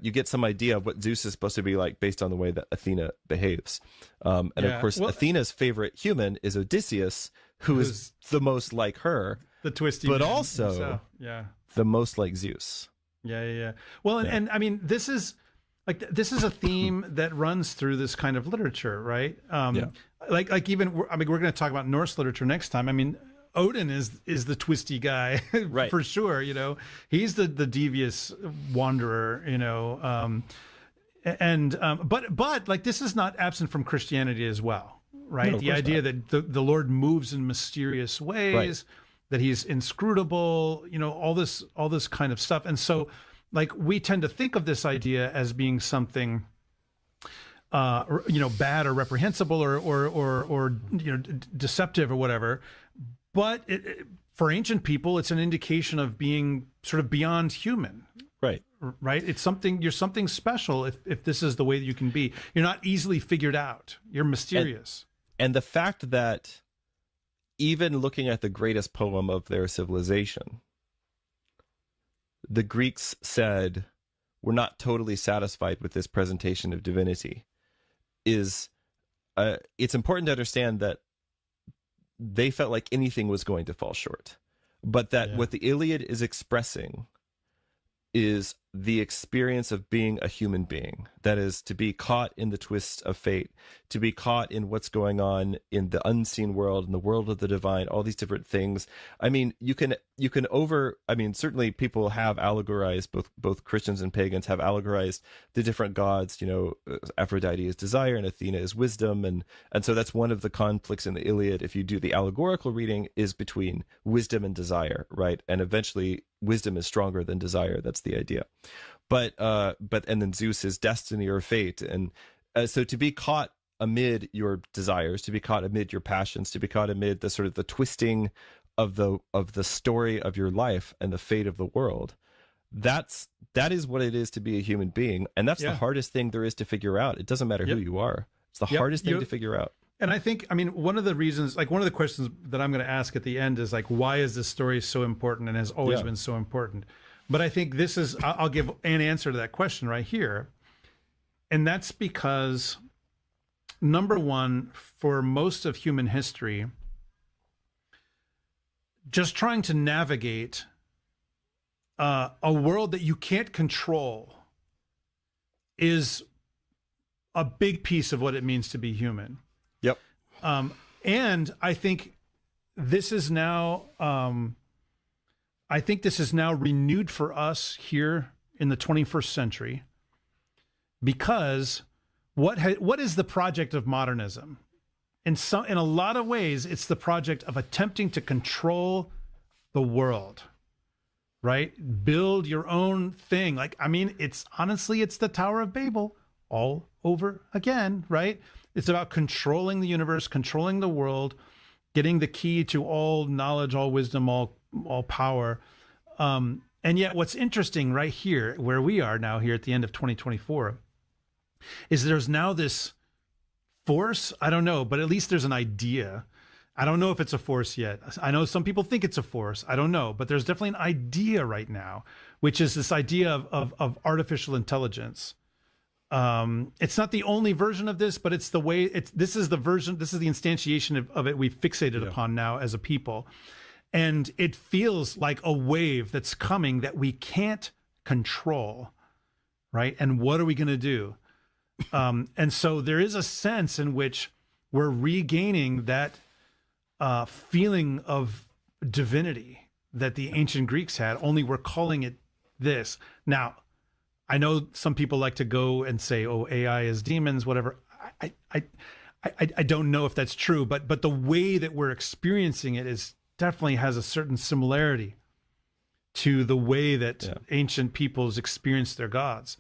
you get some idea of what Zeus is supposed to be like based on the way that Athena behaves. Of course, Athena's favorite human is Odysseus, who is the most like her, the twisty, but also the most like Zeus. Yeah. Well, and I mean, this is a theme that runs through this kind of literature, right? Like even, we're going to talk about Norse literature next time. I mean, Odin is the twisty guy, right? For sure. He's the devious wanderer. But like, this is not absent from Christianity as well, right? No, the idea that the Lord moves in mysterious ways, right, that he's inscrutable, all this kind of stuff. And so, like, we tend to think of this idea as being something, bad or reprehensible or deceptive or whatever. But for ancient people, it's an indication of being sort of beyond human. Right. It's you're something special if this is the way that you can be. You're not easily figured out. You're mysterious. And the fact that even looking at the greatest poem of their civilization, the Greeks said, we're not totally satisfied with this presentation of divinity, is it's important to understand that they felt like anything was going to fall short, but that what the Iliad is expressing is the experience of being a human being. That is, to be caught in the twists of fate, to be caught in what's going on in the unseen world, in the world of the divine, all these different things. I mean, certainly people have allegorized, both Christians and pagans have allegorized the different gods. Aphrodite is desire and Athena is wisdom. And so that's one of the conflicts in the Iliad, if you do the allegorical reading, is between wisdom and desire, right? And eventually wisdom is stronger than desire. That's the idea. But then Zeus is destiny or fate. And so to be caught amid your desires, to be caught amid your passions, to be caught amid the sort of the twisting of the story of your life and the fate of the world, that is what it is to be a human being. And that's the hardest thing there is to figure out. It doesn't matter who you are. It's the hardest thing to figure out. And I think, one of the reasons, like one of the questions that I'm going to ask at the end is like, why is this story so important and has always been so important? But I think I'll give an answer to that question right here. And that's because, number one, for most of human history, just trying to navigate a world that you can't control is a big piece of what it means to be human. Yep. And I think this is now, renewed for us here in the 21st century, because what is the project of modernism? In a lot of ways, it's the project of attempting to control the world, right? Build your own thing. Like, I mean, it's the Tower of Babel all over again, right? It's about controlling the universe, controlling the world, getting the key to all knowledge, all wisdom, all power. And yet what's interesting right here, where we are now here at the end of 2024, is there's now this force. I don't know, but at least there's an idea. I don't know if it's a force yet. I know some people think it's a force. I don't know, but there's definitely an idea right now, which is this idea of artificial intelligence. It's not the only version of this, but it's the way this is the instantiation of it we've fixated upon now as a people. And it feels like a wave that's coming that we can't control, right? And what are we going to do? And so there is a sense in which we're regaining that feeling of divinity that the ancient Greeks had, only we're calling it this. Now, I know some people like to go and say, oh, AI is demons, whatever. I don't know if that's true, but the way that we're experiencing it is definitely has a certain similarity to the way that ancient peoples experienced their gods.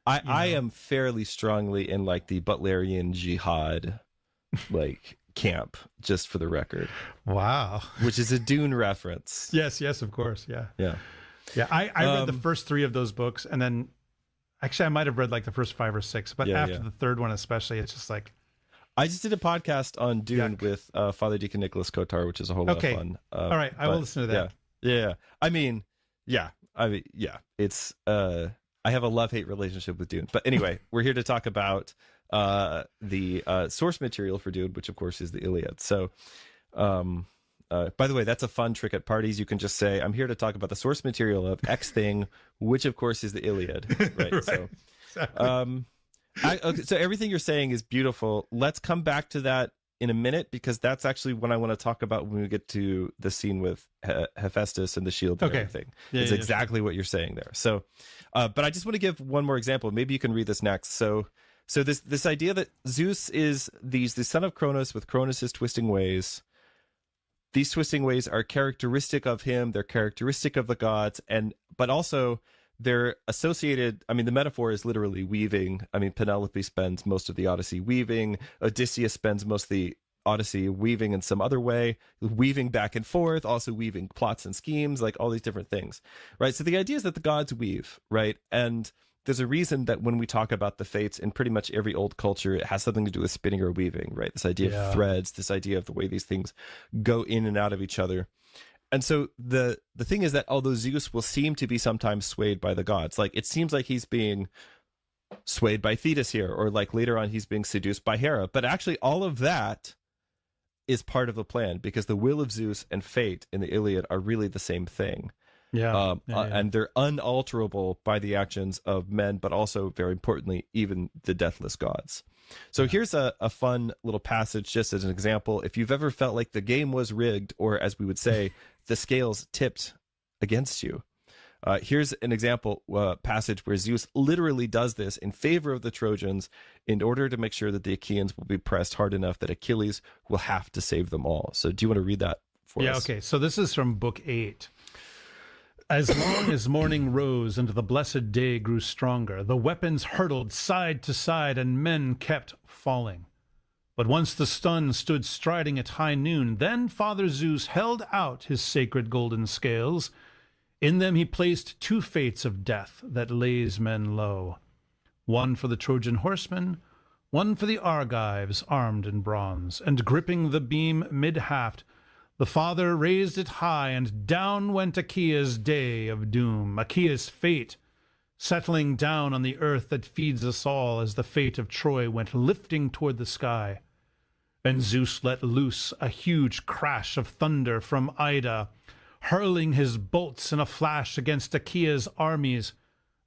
I am fairly strongly in like the Butlerian jihad like camp, just for the record. Wow. Which is a Dune reference. Yes, of course. Yeah. Yeah. I read the first 3 of those books, and then actually I might have read like the first 5 or 6, but after the third one especially, it's just like, I just did a podcast on Dune with Father Deacon Nicholas Kotar, which is a whole lot of fun. All right, I will listen to that. Yeah. I mean, it's I have a love-hate relationship with Dune. But anyway, we're here to talk about the source material for Dune, which of course is the Iliad. So, by the way, that's a fun trick at parties. You can just say, I'm here to talk about the source material of X thing, which of course is the Iliad. Right. Right. So, exactly. Okay, so everything you're saying is beautiful. Let's come back to that in a minute, because that's actually what I want to talk about when we get to the scene with Hephaestus and the shield and everything. It's exactly what you're saying there. So, but I just want to give one more example. Maybe you can read this next. So this idea that Zeus is the son of Cronus with Cronus's twisting ways. These twisting ways are characteristic of him. They're characteristic of the gods, but also they're associated. I mean, the metaphor is literally weaving. I mean, Penelope spends most of the Odyssey weaving. Odysseus spends most of the Odyssey weaving in some other way, weaving back and forth, also weaving plots and schemes, like all these different things, right? So the idea is that the gods weave, right? And there's a reason that when we talk about the fates in pretty much every old culture, it has something to do with spinning or weaving, right? This idea of threads, this idea of the way these things go in and out of each other. And so the thing is that although Zeus will seem to be sometimes swayed by the gods, like it seems like he's being swayed by Thetis here, or like later on he's being seduced by Hera, but actually all of that is part of the plan, because the will of Zeus and fate in the Iliad are really the same thing. And they're unalterable by the actions of men, but also, very importantly, even the deathless gods. So here's a fun little passage, just as an example. If you've ever felt like the game was rigged, or as we would say, the scales tipped against you, here's an example passage where Zeus literally does this in favor of the Trojans in order to make sure that the Achaeans will be pressed hard enough that Achilles will have to save them all. So do you want to read that for us? Yeah, okay. So this is from Book 8. As long as morning rose and the blessed day grew stronger, the weapons hurtled side to side and men kept falling. But once the sun stood striding at high noon, then Father Zeus held out his sacred golden scales. In them he placed 2 fates of death that lays men low. One for the Trojan horsemen, one for the Argives armed in bronze, and gripping the beam mid-haft, the Father raised it high, and down went Achaea's day of doom, Achaea's fate, settling down on the earth that feeds us all, as the fate of Troy went lifting toward the sky. And Zeus let loose a huge crash of thunder from Ida, hurling his bolts in a flash against Achaea's armies.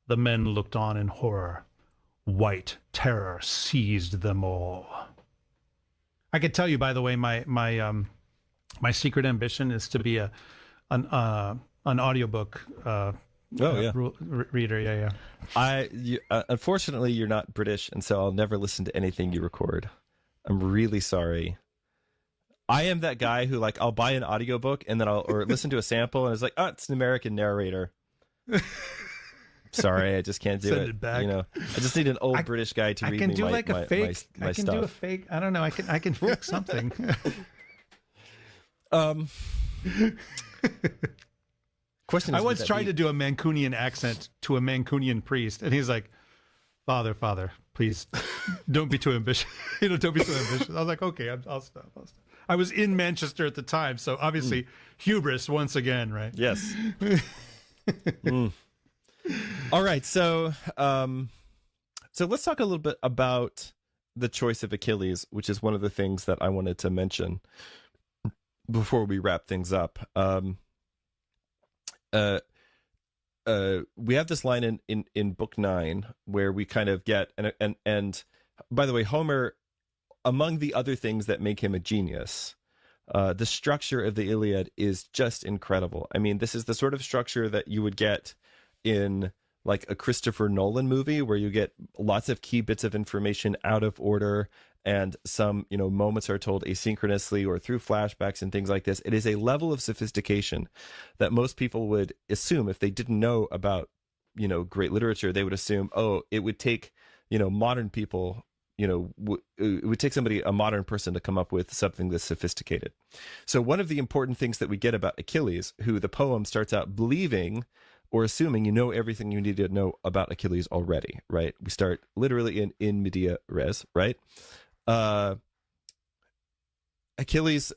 The men looked on in horror. white terror seized them all. I could tell you, by the way, my secret ambition is to be an audiobook reader. Yeah. Unfortunately, you're not British, and so I'll never listen to anything you record. I'm really sorry. I am that guy who, like, I'll buy an audiobook and then or listen to a sample and it's like, oh, it's an American narrator. Sorry, I just can't do Send it back. You know, I just need an old British guy to read me my stuff. I can do a fake. I don't know. I can fake something. Question is, I once tried to do a Mancunian accent to a Mancunian priest, and he's like, Father, please don't be too ambitious. Don't be so ambitious. I was like, okay, I'll stop. I was in Manchester at the time, so obviously hubris once again, right? Yes. All right, so let's talk a little bit about the choice of Achilles, which is one of the things that I wanted to mention before we wrap things up. We have this line in book 9 where we kind of get and by the way, Homer, among the other things that make him a genius, the structure of the Iliad is just incredible. I mean, this is the sort of structure that you would get in like a Christopher Nolan movie, where you get lots of key bits of information out of order, and some, moments are told asynchronously or through flashbacks and things like this. It is a level of sophistication that most people would assume, if they didn't know about, great literature, they would assume, oh, it would take, modern people, it would take a modern person to come up with something this sophisticated. So one of the important things that we get about Achilles, who the poem starts out believing or assuming you know everything you need to know about Achilles already, right? We start literally in media res, right? Achilles,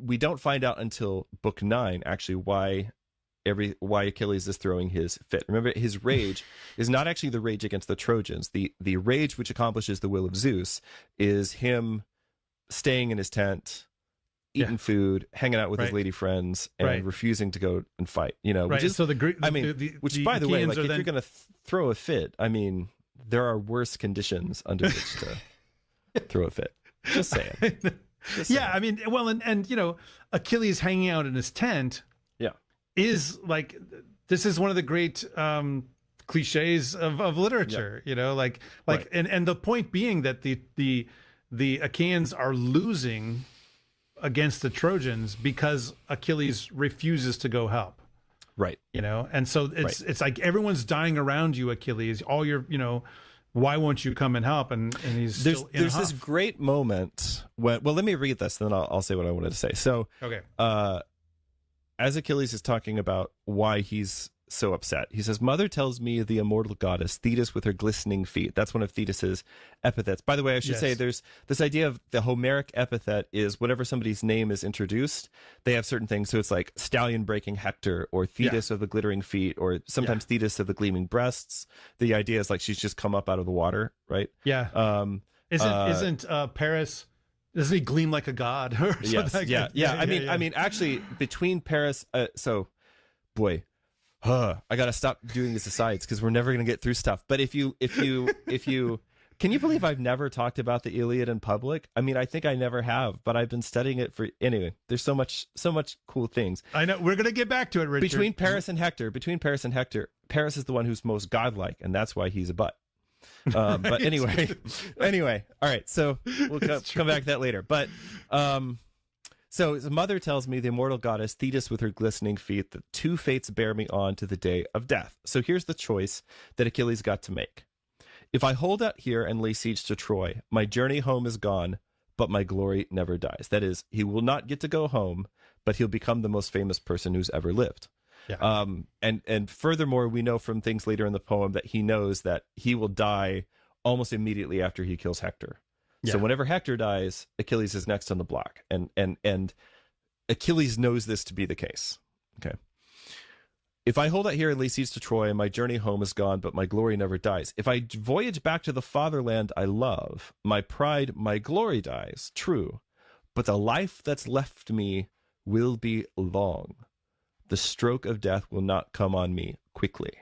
we don't find out until book 9 actually why Achilles is throwing his fit. Remember, his rage is not actually the rage against the Trojans. The rage which accomplishes the will of Zeus is him staying in his tent, eating food, hanging out with his lady friends, and refusing to go and fight. Which is, so which by the way, like, if you're going to throw a fit, I mean, there are worse conditions under which to throw a fit. Just saying. I mean, well, and Achilles hanging out in his tent. Is like, this is one of the great cliches of literature, and the point being that the Achaeans are losing against the Trojans because Achilles refuses to go help. Right. And so it's like everyone's dying around you, Achilles. All your, why won't you come and help? And he's there's this great moment when, well, let me read this, and then I'll say what I wanted to say. So, okay. As Achilles is talking about why he's so upset, he says, "Mother tells me the immortal goddess Thetis with her glistening feet." That's one of Thetis's epithets. By the way, I should say there's this idea of the Homeric epithet is whenever somebody's name is introduced, they have certain things. So it's like stallion breaking Hector, or Thetis of the glittering feet, or sometimes Thetis of the gleaming breasts. The idea is like she's just come up out of the water, right? Yeah. Isn't Paris? Doesn't he gleam like a god? Or yes. Like I mean, actually, between Paris, I gotta stop doing these asides because we're never gonna get through stuff. But if you, can you believe I've never talked about the Iliad in public? I mean, I think I never have, but I've been studying it for anyway. There's so much cool things. I know we're gonna get back to it, Richard. Between Paris and Hector, Paris is the one who's most godlike, and that's why he's a butt. But anyway, all right. So we'll come back to that later. But so his mother tells me the immortal goddess Thetis with her glistening feet, the two fates bear me on to the day of death. So here's the choice that Achilles got to make. If I hold out here and lay siege to Troy, my journey home is gone, but my glory never dies. That is, he will not get to go home, but he'll become the most famous person who's ever lived. Yeah. And furthermore, we know from things later in the poem that he knows that he will die almost immediately after he kills Hector. Yeah. So whenever Hector dies, Achilles is next on the block, and Achilles knows this to be the case. Okay. If I hold out here and lay siege to Troy, my journey home is gone, but my glory never dies. If I voyage back to the fatherland I love, my pride, my glory dies. True, but the life that's left me will be long. The stroke of death will not come on me quickly.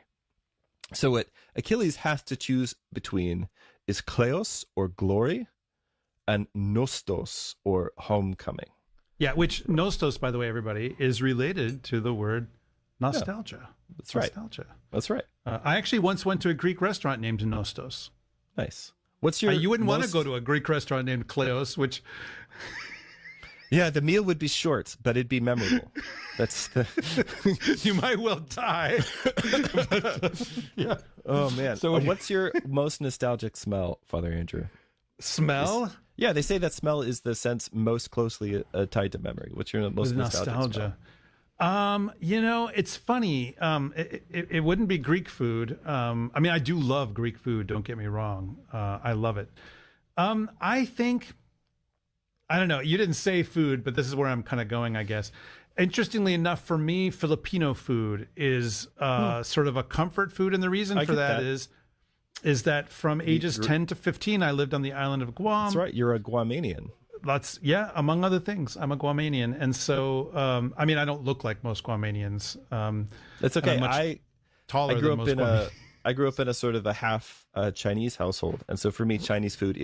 So what Achilles has to choose between is kleos, or glory, and nostos, or homecoming. Yeah, which nostos, by the way, everybody, is related to the word nostalgia. Yeah, that's right. Nostalgia. That's right. I actually once went to a Greek restaurant named Nostos. Nice. What's your? You wouldn't want to go to a Greek restaurant named Kleos, which. Yeah, the meal would be short, but it'd be memorable. That's You might well die. Yeah. Oh man. So what's your most nostalgic smell, Father Andrew? Smell? Yeah, they say that smell is the sense most closely tied to memory. What's your most nostalgic smell? It's funny. It wouldn't be Greek food. I mean, I do love Greek food. Don't get me wrong. I love it. I think, I don't know. You didn't say food, but this is where I'm kind of going, I guess. Interestingly enough, for me, Filipino food is sort of a comfort food. And the reason for that is that from ages 10 to 15, I lived on the island of Guam. That's right. You're a Guamanian. Among other things, I'm a Guamanian. And so, I mean, I don't look like most Guamanians. That's okay. I'm taller than most Guamanians. I grew up in a sort of a half Chinese household. And so for me, Chinese food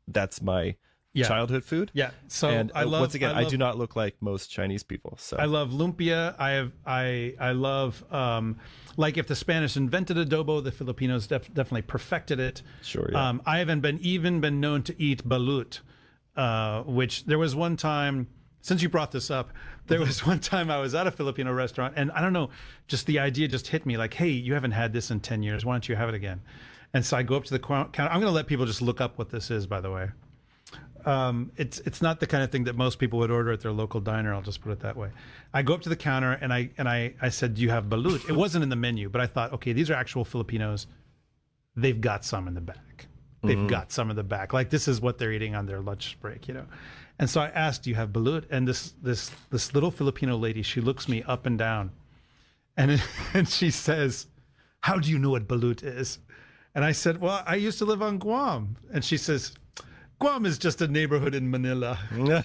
that's my childhood food. Yeah. So and once again, I do not look like most Chinese people. So I love lumpia. I love, like if the Spanish invented adobo, the Filipinos definitely perfected it. Sure. Yeah. I haven't even been known to eat balut. Which there was one time, since you brought this up, there was one time I was at a Filipino restaurant, and I don't know, just the idea just hit me like, hey, you haven't had this in 10 years. Why don't you have it again? And so I go up to the counter. I'm going to let people just look up what this is, by the way. It's not the kind of thing that most people would order at their local diner. I'll just put it that way. I go up to the counter and I said, do you have balut? It wasn't in the menu, but I thought, okay, these are actual Filipinos. They've got some in the back. They've got some in the back. Like this is what they're eating on their lunch break, And so I asked, do you have balut? And this little Filipino lady, she looks me up and down and she says, how do you know what balut is? And I said, well, I used to live on Guam. And she says, Guam is just a neighborhood in Manila.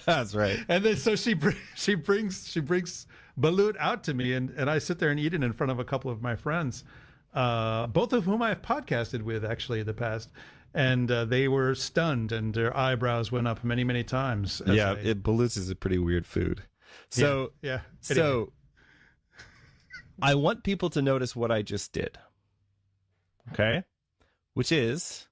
That's right. And then so she brings balut out to me and I sit there and eat it in front of a couple of my friends, both of whom I've podcasted with actually in the past. And they were stunned, and their eyebrows went up many, many times. Balut is a pretty weird food. So, yeah. So, I want people to notice what I just did. Okay, which is,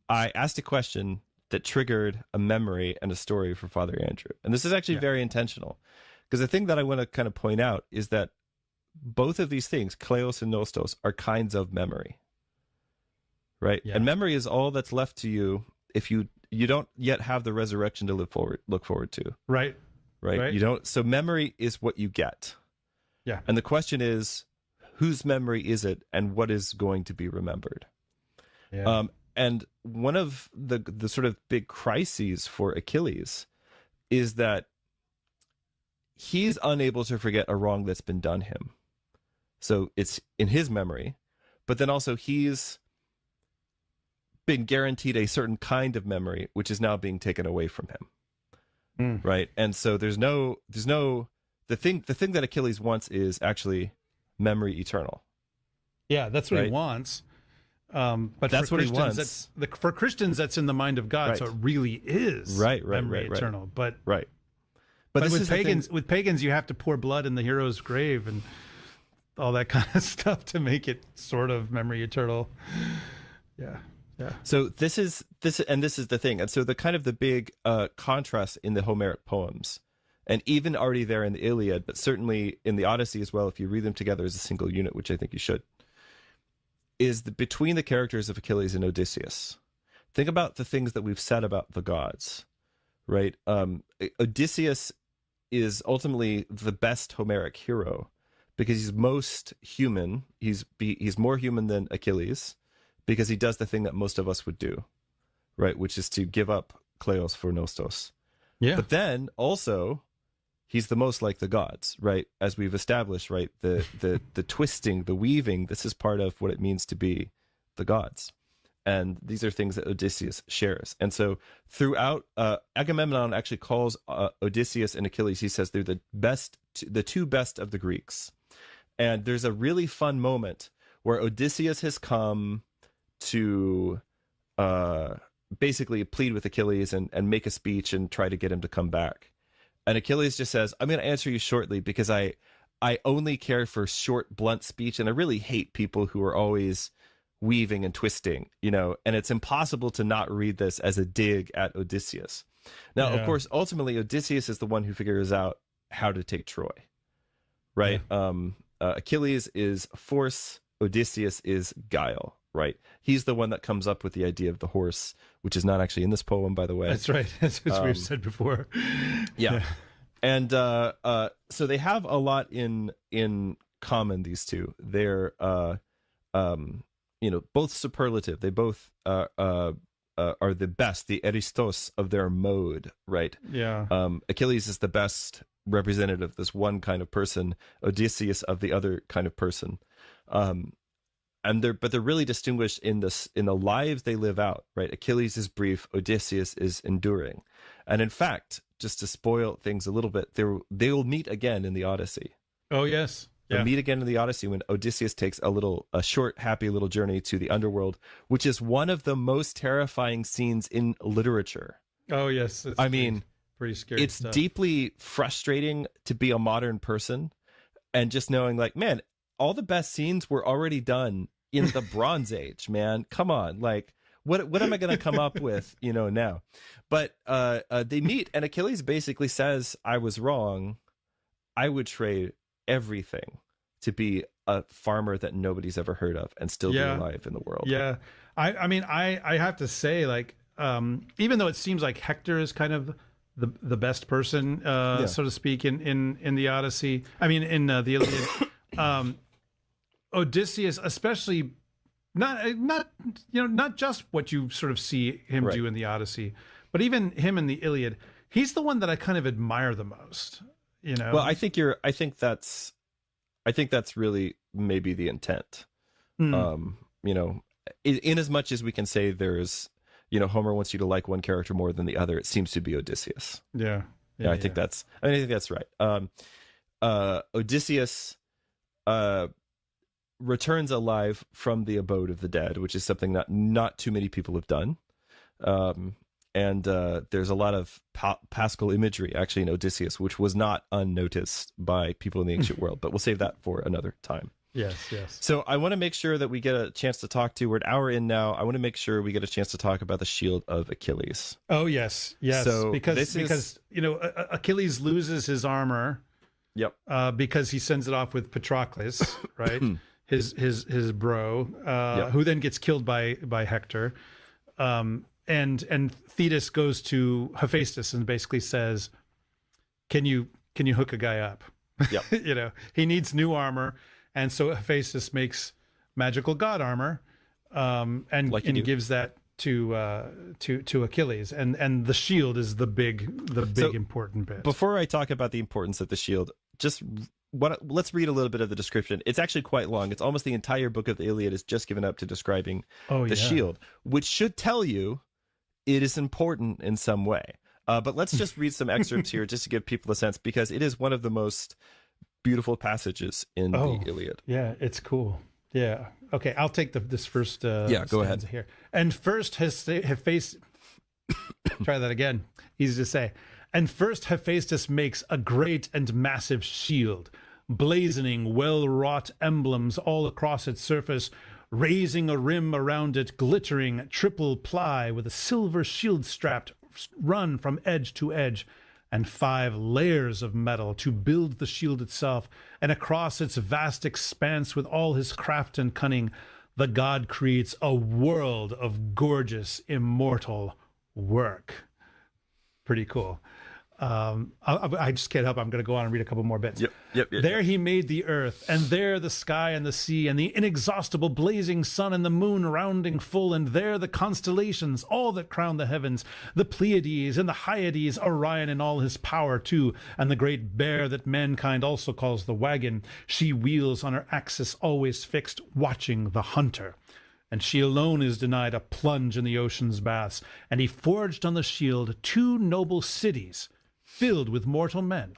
I asked a question that triggered a memory and a story for Father Andrew, and this is actually very intentional, because the thing that I want to kind of point out is that both of these things, kleos and nostos, are kinds of memory. Right. Yeah. And memory is all that's left to you if you don't yet have the resurrection to look forward to. Right. You don't. So memory is what you get. Yeah. And the question is, whose memory is it and what is going to be remembered? Yeah. And one of the sort of big crises for Achilles is that he's unable to forget a wrong that's been done him. So it's in his memory, but then also he's been guaranteed a certain kind of memory, which is now being taken away from him. Right. And so there's no, the thing that Achilles wants is actually memory eternal. Yeah. That's what he wants. But that's what he wants. For Christians, that's in the mind of God. Right. So it really is memory eternal. But with pagans, you have to pour blood in the hero's grave and all that kind of stuff to make it sort of memory eternal. Yeah. Yeah. So this is the thing. And so the kind of the big contrast in the Homeric poems, and even already there in the Iliad, but certainly in the Odyssey as well, if you read them together as a single unit, which I think you should, is between the characters of Achilles and Odysseus. Think about the things that we've said about the gods, right? Odysseus is ultimately the best Homeric hero because he's most human. He's more human than Achilles, because he does the thing that most of us would do, right? Which is to give up kleos for nostos. Yeah. But then also, he's the most like the gods, right? As we've established, right? The twisting, the weaving, this is part of what it means to be the gods. And these are things that Odysseus shares. And so throughout, Agamemnon actually calls Odysseus and Achilles, he says they're the two best of the Greeks. And there's a really fun moment where Odysseus has come to basically plead with Achilles and make a speech and try to get him to come back. And Achilles just says, I'm going to answer you shortly because I only care for short, blunt speech, and I really hate people who are always weaving and twisting, and it's impossible to not read this as a dig at Odysseus. Now, of course, ultimately, Odysseus is the one who figures out how to take Troy, right? Yeah. Achilles is force, Odysseus is guile, right? He's the one that comes up with the idea of the horse, which is not actually in this poem, by the way. That's right. That's what we've said before. Yeah. And so they have a lot in common, these two. They're both superlative. They both are the best, the Aristos of their mode, right? Yeah. Achilles is the best representative of this one kind of person, Odysseus of the other kind of person. And they're really distinguished in the lives they live out, right? Achilles is brief, Odysseus is enduring. And in fact, just to spoil things a little bit, they will meet again in the Odyssey. Oh, yes. They'll meet again in the Odyssey when Odysseus takes a short, happy little journey to the underworld, which is one of the most terrifying scenes in literature. Oh, yes. I mean, pretty scary it's stuff. Deeply frustrating to be a modern person and just knowing, like, man, all the best scenes were already done in the Bronze Age, man. Come on. Like, what am I going to come up with, now? But they meet, and Achilles basically says, I was wrong. I would trade everything to be a farmer that nobody's ever heard of and still be alive in the world. Yeah. I mean, I have to say, like, even though it seems like Hector is kind of the best person, so to speak, in the Odyssey, I mean, in the Iliad, Odysseus, especially not just what you sort of see him do in the Odyssey, but even him in the Iliad, he's the one that I kind of admire the most. Well, I think that's really maybe the intent. In as much as we can say there's, Homer wants you to like one character more than the other, it seems to be Odysseus. Yeah. I think that's right. Odysseus returns alive from the abode of the dead, which is something that not too many people have done. And there's a lot of Paschal imagery actually in Odysseus, which was not unnoticed by people in the ancient world, but we'll save that for another time. Yes. So I want to make sure that we get a chance to talk to, we're an hour in now, I want to make sure we get a chance to talk about the shield of Achilles. Oh, yes. So because Achilles loses his armor. Yep. Because he sends it off with Patroclus, right? his bro, who then gets killed by Hector. And Thetis goes to Hephaestus and basically says, "Can you hook a guy up?" Yep. He needs new armor, and so Hephaestus makes magical god armor, and gives that to Achilles, and the shield is the big important bit. Before I talk about the importance of the shield, let's read a little bit of the description. It's actually quite long. It's almost the entire book of the Iliad is just given up to describing the shield, which should tell you it is important in some way. But let's just read some excerpts here just to give people a sense, because it is one of the most beautiful passages in the Iliad. Yeah, it's cool. Yeah. Okay, I'll take this first go ahead here. And first Hephaestus try that again. Easy to say. And first Hephaestus makes a great and massive shield, blazoning well-wrought emblems all across its surface, raising a rim around it, glittering triple ply with a silver shield strap run from edge to edge, and 5 layers of metal to build the shield itself, and across its vast expanse with all his craft and cunning, the god creates a world of gorgeous, immortal work. Pretty cool. I just can't help. I'm going to go on and read a couple more bits. Yep. There he made the earth, and there the sky and the sea, and the inexhaustible blazing sun and the moon rounding full, and there the constellations, all that crown the heavens, the Pleiades and the Hyades, Orion in all his power too, and the great bear that mankind also calls the wagon. She wheels on her axis always fixed, watching the hunter. And she alone is denied a plunge in the ocean's baths. And he forged on the shield 2 noble cities, filled with mortal men,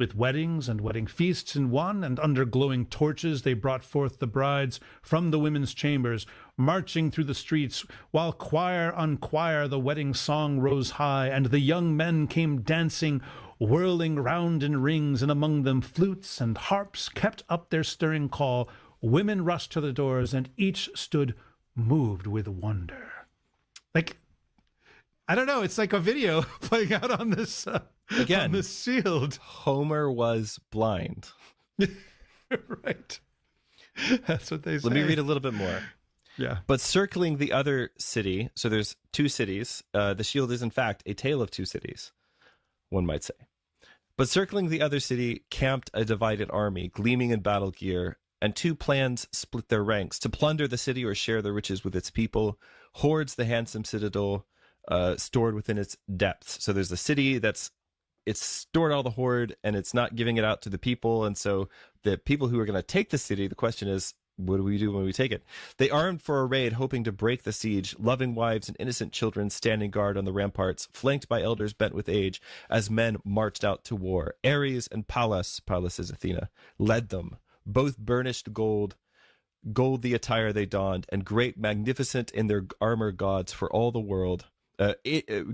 With weddings and wedding feasts in one, and under glowing torches they brought forth the brides from the women's chambers, marching through the streets, while choir on choir the wedding song rose high, and the young men came dancing, whirling round in rings, and among them flutes and harps kept up their stirring call. Women rushed to the doors, and each stood moved with wonder. Like, I don't know, it's like a video playing out on this again, on this shield. Homer was blind. Right. That's what they say. Let me read a little bit more. Yeah. But circling the other city, so there's two cities. The shield is, in fact, a tale of two cities, one might say. But circling the other city camped a divided army, gleaming in battle gear, and two plans split their ranks: to plunder the city or share the riches with its people, hoards the handsome citadel stored within its depths. So there's the city it's stored all the hoard, and it's not giving it out to the people. And so the people who are going to take the city, the question is, what do we do when we take it? They armed for a raid, hoping to break the siege, loving wives and innocent children standing guard on the ramparts, flanked by elders bent with age, as men marched out to war. Ares and Pallas is Athena, led them, both burnished gold the attire they donned, and great magnificent in their armor gods for all the world.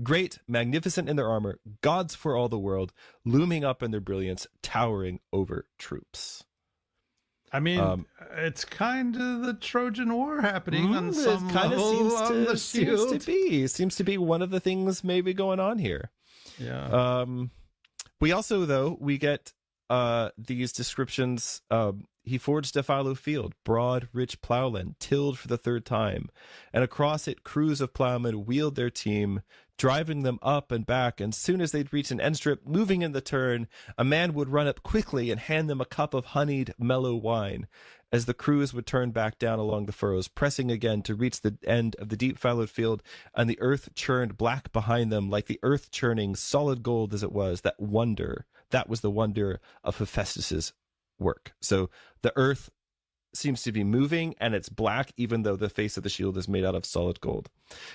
Great, magnificent in their armor, gods for all the world, looming up in their brilliance, towering over troops. I mean, it's kind of the Trojan War happening on some level. Seems to be one of the things maybe going on here. Yeah. We also, though, we get these descriptions. He forged a fallow field, broad, rich plowland, tilled for the third time, and across it crews of plowmen wheeled their team, driving them up and back, and soon as they'd reach an end strip, moving in the turn, a man would run up quickly and hand them a cup of honeyed, mellow wine, as the crews would turn back down along the furrows, pressing again to reach the end of the deep fallowed field, and the earth churned black behind them, like the earth churning solid gold as it was. That was the wonder of Hephaestus's work. So the earth seems to be moving, and it's black, even though the face of the shield is made out of solid gold.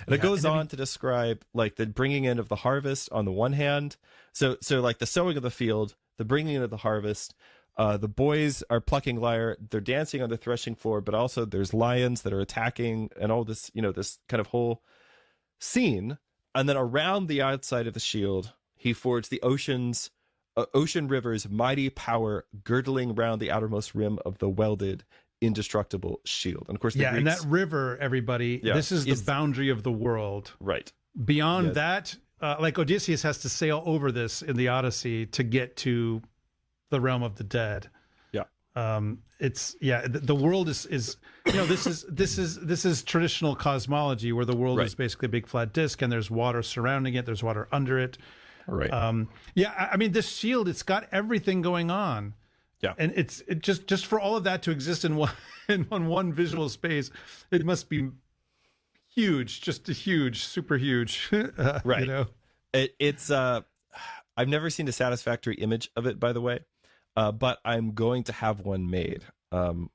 And it goes on to describe like the bringing in of the harvest on the one hand. So like the sowing of the field, the bringing in of the harvest. The boys are plucking lyre, they're dancing on the threshing floor, but also there's lions that are attacking, and all this, this kind of whole scene. And then around the outside of the shield, he forged the ocean river's mighty power, girdling round the outermost rim of the welded, indestructible shield. And of course, and that river, everybody, this is the boundary of the world. Right. Beyond that, like Odysseus has to sail over this in the Odyssey to get to the realm of the dead. Yeah. The world is this is traditional cosmology, where the world is basically a big flat disk, and there's water surrounding it, there's water under it. Right. I mean, this shield, it's got everything going on. Yeah. And it just for all of that to exist in one visual space, it must be huge, just a huge, super huge. Right. It's I've never seen a satisfactory image of it, by the way. But I'm going to have one made. I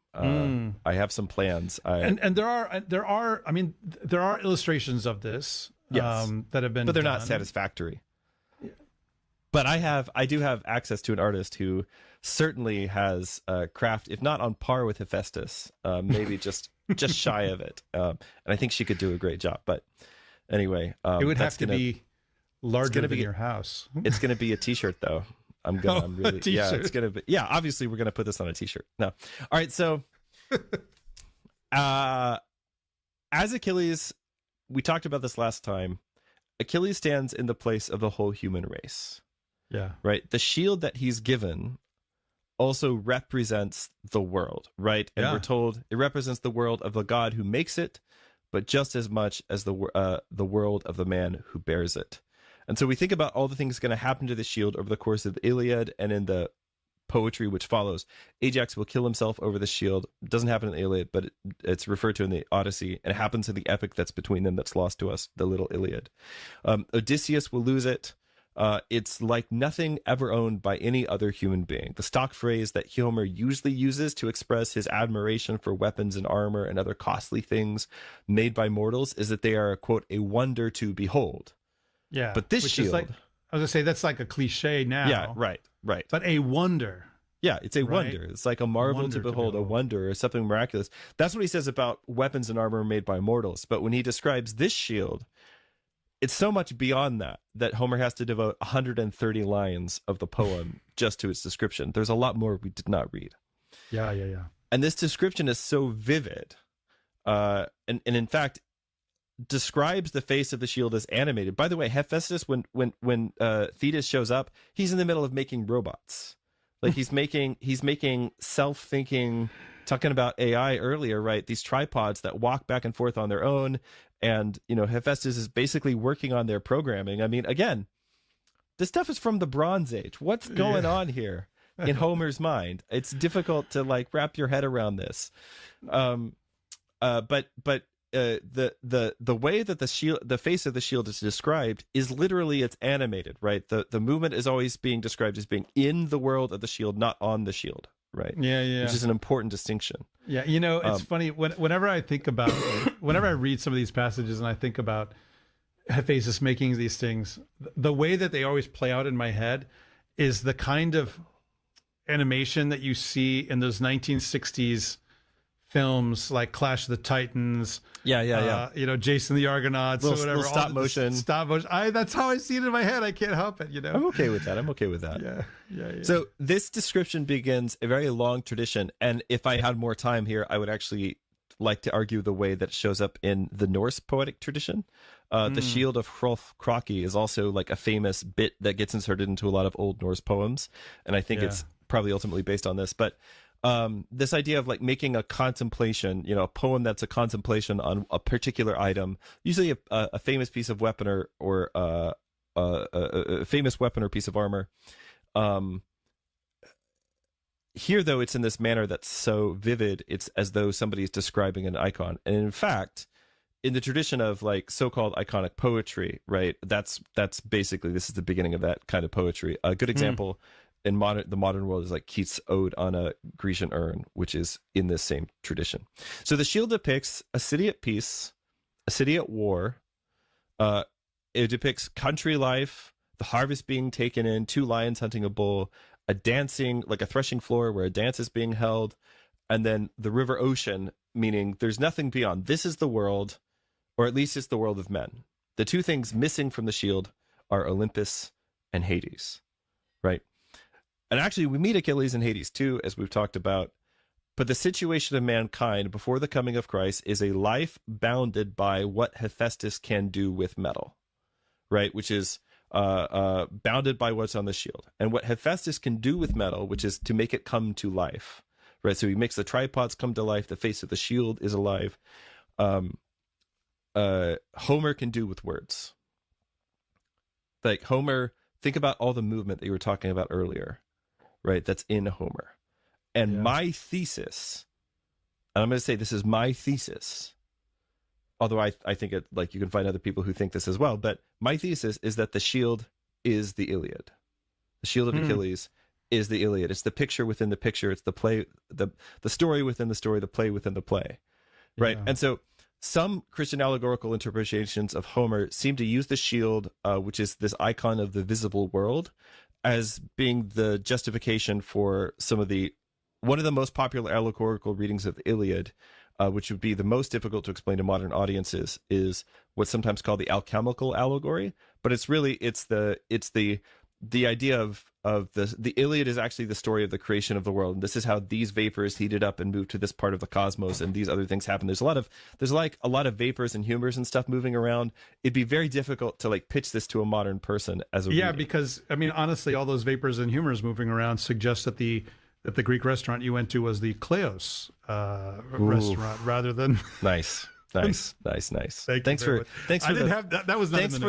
have some plans. And there are illustrations of this. Yes. That have been, but they're not satisfactory. But I do have access to an artist who certainly has craft, if not on par with Hephaestus, maybe just shy of it. And I think she could do a great job. But anyway, it would have to be larger than your house. It's going to be a T-shirt, though. I'm really, it's going to be, obviously we're going to put this on a T-shirt. No. All right. So, as Achilles, we talked about this last time, Achilles stands in the place of the whole human race. Yeah. Right. The shield that he's given also represents the world, right? And we're told it represents the world of the god who makes it, but just as much as the world of the man who bears it. And so we think about all the things going to happen to the shield over the course of the Iliad and in the poetry which follows. Ajax will kill himself over the shield. It doesn't happen in the Iliad, but it's referred to in the Odyssey, and it happens in the epic that's between them that's lost to us, the Little Iliad. Odysseus will lose it. It's like nothing ever owned by any other human being. The stock phrase that Homer usually uses to express his admiration for weapons and armor and other costly things made by mortals is that they are, quote, a wonder to behold. Yeah. But this shield, I was gonna say that's like a cliche now. Yeah, right. But a wonder. Yeah, it's a wonder. It's like a marvel to behold, a wonder, or something miraculous. That's what he says about weapons and armor made by mortals. But when he describes this shield, it's so much beyond that Homer has to devote 130 lines of the poem just to its description. There's a lot more we did not read. Yeah. And this description is so vivid, and in fact, describes the face of the shield as animated. By the way, Hephaestus, when Thetis shows up, he's in the middle of making robots. Like he's making self-thinking, talking about AI earlier, right? These tripods that walk back and forth on their own. And, Hephaestus is basically working on their programming. I mean, again, this stuff is from the Bronze Age. What's going on here in Homer's mind? It's difficult to like wrap your head around this. But the way that the face of the shield is described is literally it's animated, right? The movement is always being described as being in the world of the shield, not on the shield, right? Yeah. Which is an important distinction. Yeah, it's funny whenever I think about whenever I read some of these passages and I think about Hephaestus making these things, the way that they always play out in my head is the kind of animation that you see in those 1960s films like Clash of the Titans. Yeah. Jason the Argonauts or whatever. Stop motion. That's how I see it in my head. I can't help it, I'm okay with that. Yeah. So this description begins a very long tradition. And if I had more time here, I would actually like to argue the way that it shows up in the Norse poetic tradition. The shield of Hrolf Kraki is also like a famous bit that gets inserted into a lot of Old Norse poems. And I think it's probably ultimately based on this. But this idea of like making a contemplation, a poem that's a contemplation on a particular item, usually a famous piece of weapon or a famous weapon or piece of armor. Here, though, it's in this manner that's so vivid, it's as though somebody's describing an icon. And in fact, in the tradition of like so-called iconic poetry, right, that's basically, this is the beginning of that kind of poetry. A good example in the modern world is like Keats' Ode on a Grecian Urn, which is in this same tradition. So the shield depicts a city at peace, a city at war. It depicts country life, the harvest being taken in, 2 lions hunting a bull, a dancing, like a threshing floor where a dance is being held, and then the river ocean, meaning there's nothing beyond. This is the world, or at least it's the world of men. The 2 things missing from the shield are Olympus and Hades, right? And actually, we meet Achilles in Hades too, as we've talked about. But the situation of mankind before the coming of Christ is a life bounded by what Hephaestus can do with metal, right? Which is bounded by what's on the shield. And what Hephaestus can do with metal, which is to make it come to life, right? So he makes the tripods come to life. The face of the shield is alive. Homer can do with words. Like Homer, think about all the movement that you were talking about earlier, right? That's in Homer. And my thesis, and I'm going to say this is my thesis, although I think it, like, you can find other people who think this as well, but my thesis is that the shield is the Iliad. The shield of Achilles is the Iliad. It's the picture within the picture. It's the play, the story within the story, the play within the play, right? And so some Christian allegorical interpretations of Homer seem to use the shield, which is this icon of the visible world, as being the justification for one of the most popular allegorical readings of the Iliad, which would be the most difficult to explain to modern audiences, is what's sometimes called the alchemical allegory. But it's the idea of the Iliad is actually the story of the creation of the world. And this is how these vapors heated up and moved to this part of the cosmos, and these other things happen. There's a lot of vapors and humors and stuff moving around. It'd be very difficult to like pitch this to a modern person as a reading. Because I mean, honestly, all those vapors and humors moving around suggest that the Greek restaurant you went to was the Kleos restaurant rather than nice. Thanks for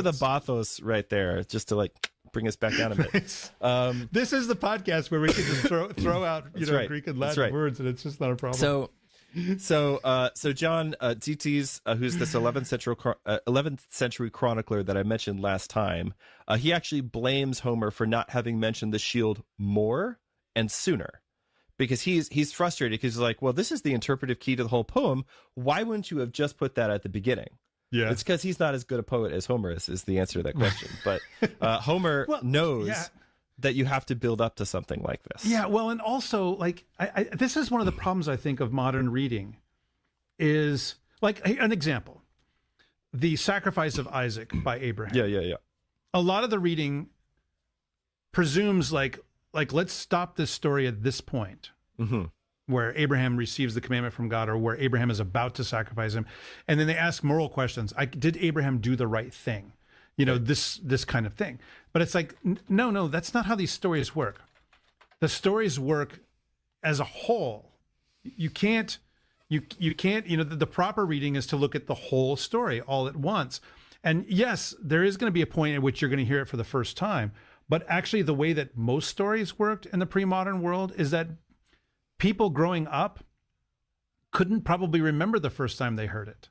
the bathos right there, just to like bring us back down a bit. This is the podcast where we can just throw out Greek and Latin words, and it's just not a problem. So John Tzitzis, who's this 11th century chronicler that I mentioned last time, he actually blames Homer for not having mentioned the shield more and sooner, because he's frustrated because he's like, well, this is the interpretive key to the whole poem. Why wouldn't you have just put that at the beginning? Yeah. It's because he's not as good a poet as Homer is the answer to that question. But Homer knows that you have to build up to something like this. Yeah, well, and also, like, this is one of the problems, I think, of modern reading is, like, an example, the sacrifice of Isaac by Abraham. Yeah. A lot of the reading presumes, like let's stop this story at this point, where Abraham receives the commandment from God, or where Abraham is about to sacrifice him. And then they ask moral questions. Did Abraham do the right thing? You know, this kind of thing. But it's like, no, that's not how these stories work. The stories work as a whole. You can't, the proper reading is to look at the whole story all at once. And yes, there is going to be a point at which you're going to hear it for the first time. But actually, the way that most stories worked in the pre-modern world is that people growing up couldn't probably remember the first time they heard it.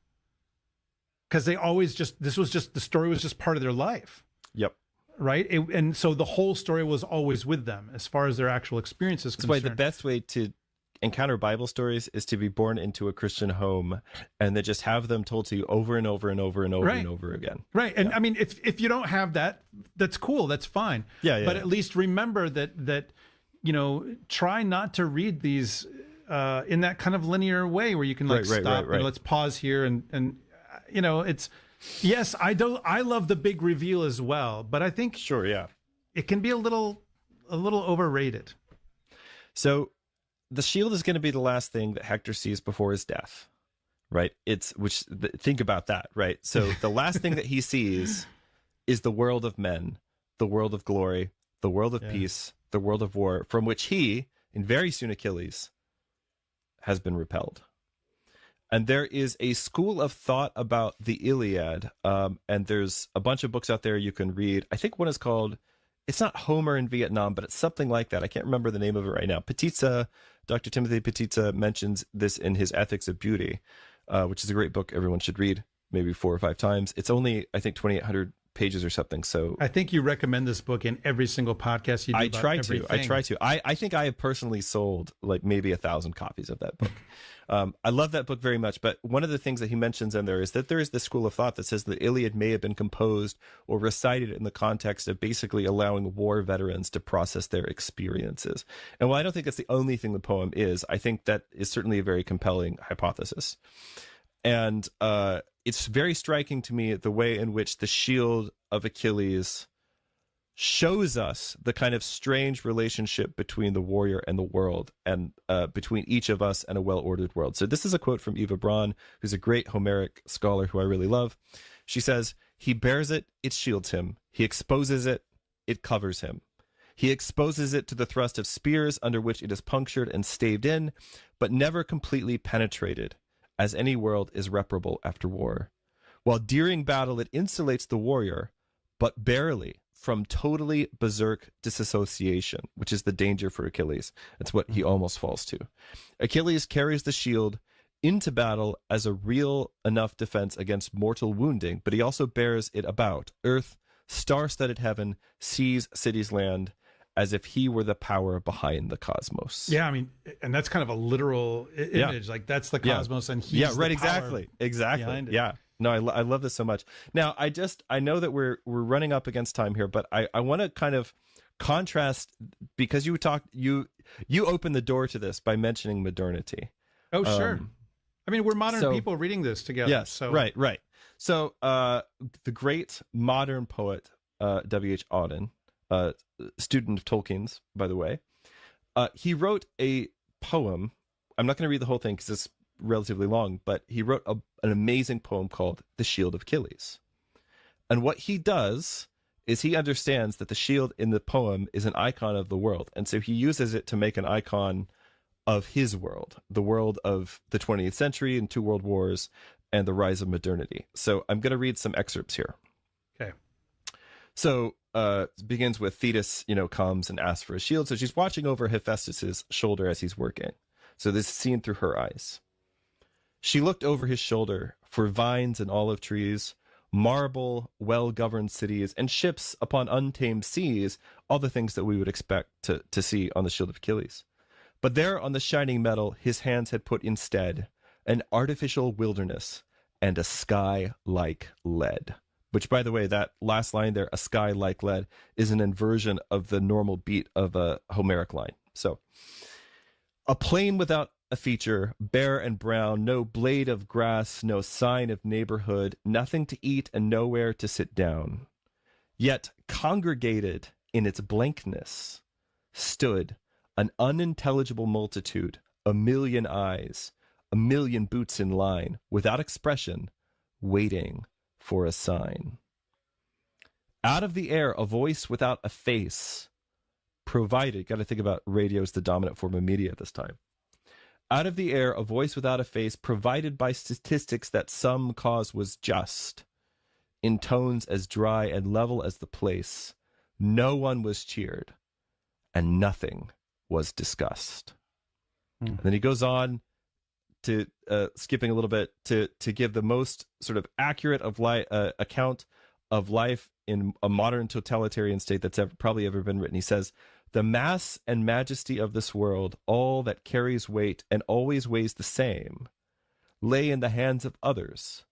Because they always the story was just part of their life. Yep. Right? And so the whole story was always with them as far as their actual experiences concerned. That's why the best way to encounter Bible stories is to be born into a Christian home and then just have them told to you over and over and over and over and over again. Right. And I mean, if you don't have that, that's cool. That's fine. Yeah. But at least remember that, try not to read these in that kind of linear way where you can stop and let's pause here and it's, yes, I love the big reveal as well, but I think it can be a little overrated. So the shield is going to be the last thing that Hector sees before his death, right? Think about that, right? So the last thing that he sees is the world of men, the world of glory, the world of peace, the world of war, from which he, and very soon Achilles, has been repelled. And there is a school of thought about the Iliad, and there's a bunch of books out there you can read. I think one is called, it's not Homer in Vietnam, but it's something like that. I can't remember the name of it right now. Dr. Timothy Petitza mentions this in his Ethics of Beauty, which is a great book everyone should read, maybe 4 or 5 times. It's only, I think, 2,800 pages or something. So I think you recommend this book in every single podcast you do. I try to. I think I have personally sold like maybe 1,000 copies of that book. I love that book very much. But one of the things that he mentions in there is that there is this school of thought that says the Iliad may have been composed or recited in the context of basically allowing war veterans to process their experiences. And while I don't think that's the only thing the poem is, I think that is certainly a very compelling hypothesis. And it's very striking to me the way in which the shield of Achilles shows us the kind of strange relationship between the warrior and the world, and between each of us and a well-ordered world. So this is a quote from Eva Braun, who's a great Homeric scholar who I really love. She says, "He bears it, it shields him. He exposes it, it covers him. He exposes it to the thrust of spears under which it is punctured and staved in, but never completely penetrated, as any world is reparable after war. While during battle it insulates the warrior, but barely, from totally berserk disassociation," which is the danger for Achilles. That's what he almost falls to. Achilles carries the shield into battle as a real enough defense against mortal wounding, but he also bears it about earth, star-studded heaven, seas, cities, land, as if he were the power behind the cosmos. Yeah, I mean, and that's kind of a literal image. Like that's the cosmos, and he's the power exactly. behind it. Yeah. No, I love this so much. Now, I know that we're running up against time here, but I want to kind of contrast, because you opened the door to this by mentioning modernity. Oh, sure. I mean, we're modern people reading this together. Yes, so. Right. So the great modern poet, W.H. Auden, student of Tolkien's, by the way, he wrote a poem. I'm not going to read the whole thing because it's relatively long, but he wrote an amazing poem called The Shield of Achilles. And what he does is he understands that the shield in the poem is an icon of the world. And so he uses it to make an icon of his world, the world of the 20th century and 2 world wars and the rise of modernity. So I'm going to read some excerpts here. Okay. So it begins with Thetis, comes and asks for a shield. So she's watching over Hephaestus's shoulder as he's working. So this is seen through her eyes. She looked over his shoulder for vines and olive trees, marble, well-governed cities, and ships upon untamed seas, all the things that we would expect to see on the shield of Achilles. But there on the shining metal his hands had put instead an artificial wilderness, and a sky like lead. Which, by the way, that last line there, a sky like lead, is an inversion of the normal beat of a Homeric line. So, a plain without a feature, bare and brown, no blade of grass, no sign of neighborhood, nothing to eat and nowhere to sit down. Yet, congregated in its blankness, stood an unintelligible multitude, a million eyes, a million boots in line, without expression, waiting for a sign. Out of the air, a voice without a face provided. Got to think about radio as the dominant form of media at this time. Out of the air, a voice without a face provided by statistics that some cause was just. In tones as dry and level as the place, no one was cheered, and nothing was discussed. And then he goes on to skipping a little bit to give the most sort of accurate of account of life in a modern totalitarian state that's probably ever been written. He says, "The mass and majesty of this world, all that carries weight and always weighs the same, lay in the hands of others.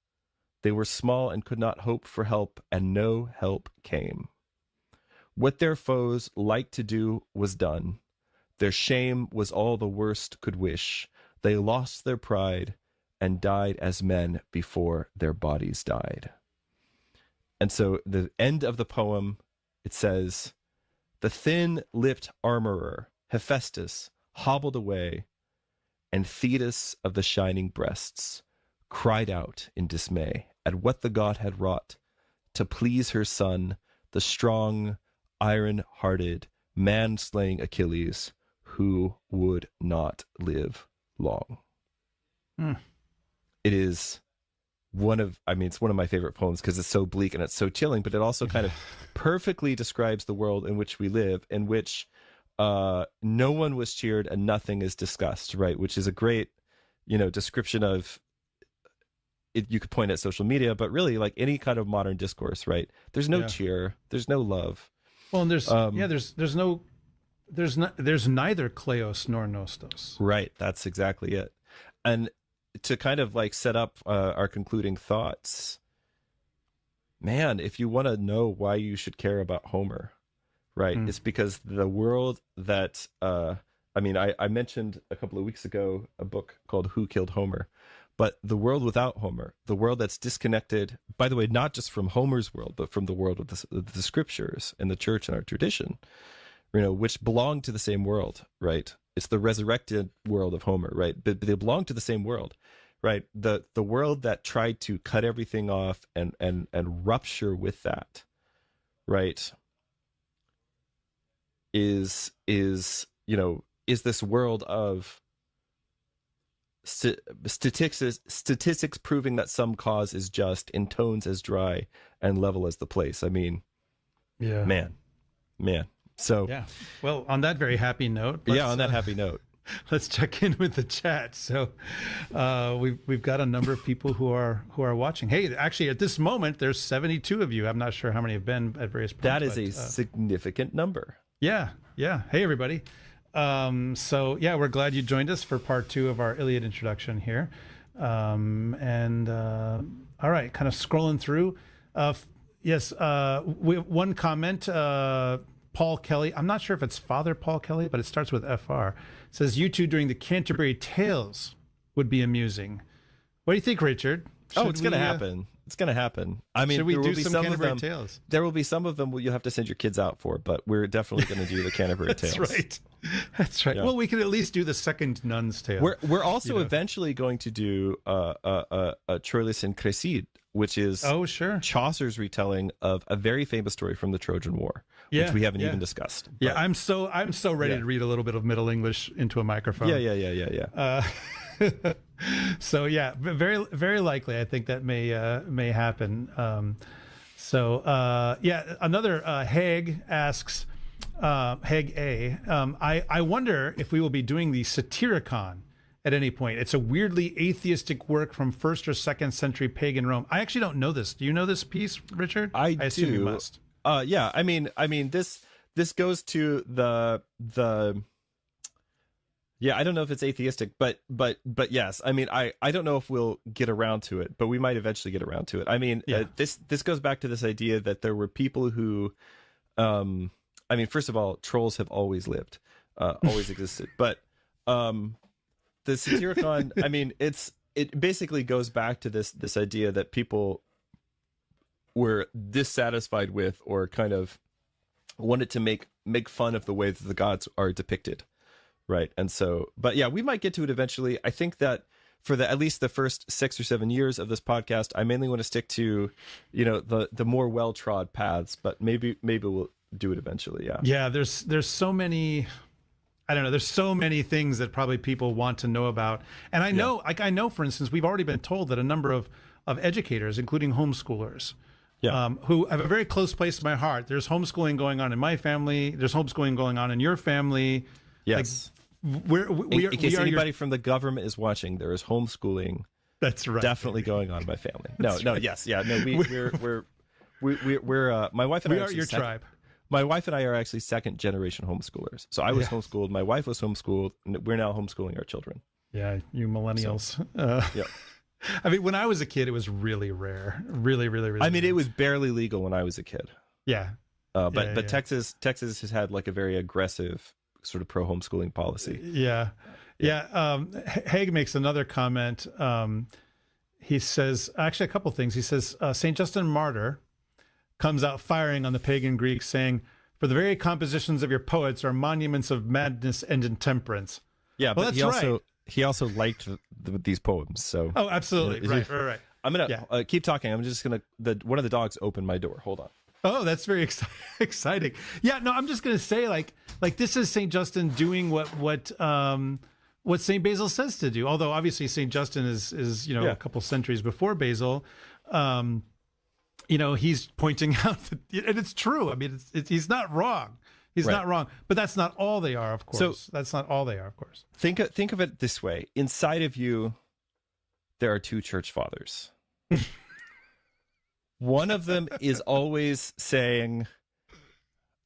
They were small and could not hope for help, and no help came. What their foes liked to do was done. Their shame was all the worst could wish. They lost their pride and died as men before their bodies died." And so the end of the poem, it says, "The thin-lipped armorer, Hephaestus, hobbled away, and Thetis of the shining breasts cried out in dismay at what the god had wrought to please her son, the strong, iron-hearted, man-slaying Achilles, who would not live long." It is it's one of my favorite poems because it's so bleak and it's so chilling, but it also kind of perfectly describes the world in which we live, in which no one was cheered and nothing is discussed, right? Which is a great, description of it. You could point at social media, but really like any kind of modern discourse, right? There's no cheer, there's no love. Well, and there's neither kleos nor nostos. Right, that's exactly it. And to kind of like set up our concluding thoughts, man, if you want to know why you should care about Homer, right, it's because the world that I mentioned a couple of weeks ago a book called Who Killed Homer, but the world without Homer, the world that's disconnected, by the way, not just from Homer's world, but from the world of the scriptures and the church and our tradition, which belong to the same world, right? It's the resurrected world of Homer, right? But they belong to the same world, right? The world that tried to cut everything off and rupture with that, right? Is this world of statistics proving that some cause is just, in tones as dry and level as the place. I mean, yeah, man. So yeah. Well, on that very happy note. Let's check in with the chat. So we've got a number of people who are watching. Hey, actually, at this moment, there's 72 of you. I'm not sure how many have been at various points. That is a significant number. Yeah. Hey, everybody. So yeah, we're glad you joined us for part 2 of our Iliad introduction here. All right, kind of scrolling through. Yes, one comment. Paul Kelly, I'm not sure if it's Father Paul Kelly, but it starts with FR. Says, "You two during the Canterbury Tales would be amusing." What do you think, Richard? It's going to happen. It's going to happen. I mean, should we do some Canterbury Tales? There will be some of them you'll have to send your kids out for, but we're definitely going to do the Canterbury Tales. That's right. Yeah. Well, we can at least do the second Nun's Tale. We're also eventually going to do a Troilus and Cresside, which is Chaucer's retelling of a very famous story from the Trojan War, which we haven't even discussed. But, I'm so ready to read a little bit of Middle English into a microphone. Yeah. So yeah, very very likely. I think that may happen. Another Haig asks, Haig A. I wonder if we will be doing the Satyricon at any point. It's a weirdly atheistic work from 1st or 2nd century pagan Rome. I actually don't know this. Do you know this piece, Richard? I assume you must. Yeah. I mean, this goes to the Yeah, I don't know if it's atheistic, but yes. I mean, I don't know if we'll get around to it, but we might eventually get around to it. I mean, this goes back to this idea that there were people who, I mean, first of all, trolls have always lived, always existed. But the Satyricon, I mean, it basically goes back to this idea that people were dissatisfied with, or kind of wanted to make fun of the way that the gods are depicted. Right. And so, but yeah, we might get to it eventually. I think that for at least the first 6 or 7 years of this podcast, I mainly want to stick to, the more well-trod paths, but maybe we'll do it eventually. Yeah. Yeah. There's so many, I don't know. There's so many things that probably people want to know about. And I know, for instance, we've already been told that a number of educators, including homeschoolers, who have a very close place to my heart. There's homeschooling going on in my family. There's homeschooling going on in your family. Yes. In case anybody from the government is watching, there is homeschooling. That's right. Definitely going on in my family. We're my wife and I are your tribe. My wife and I are actually second generation homeschoolers. So I was homeschooled. My wife was homeschooled. And we're now homeschooling our children. Yeah, you millennials. Yeah. I mean, when I was a kid, it was really rare. Really, really, really. I mean, it was barely legal when I was a kid. Yeah. But Texas has had like a very aggressive sort of pro homeschooling policy. Yeah. Haig makes another comment. He says, actually a couple things. He says, St. Justin Martyr comes out firing on the pagan Greeks, saying, "For the very compositions of your poets are monuments of madness and intemperance." Yeah, well, but he also liked these poems. So absolutely. Right. I'm gonna keep talking. I'm just gonna one of the dogs opened my door. Hold on. Oh, that's very exciting. Yeah, no, I'm just gonna say like this is Saint Justin doing what Saint Basil says to do. Although obviously Saint Justin is a couple centuries before Basil. He's pointing out that, and it's true. I mean, he's not wrong. He's not wrong. But that's not all they are, of course. So, that's not all they are, of course. Think of it this way: inside of you, there are two church fathers. One of them is always saying,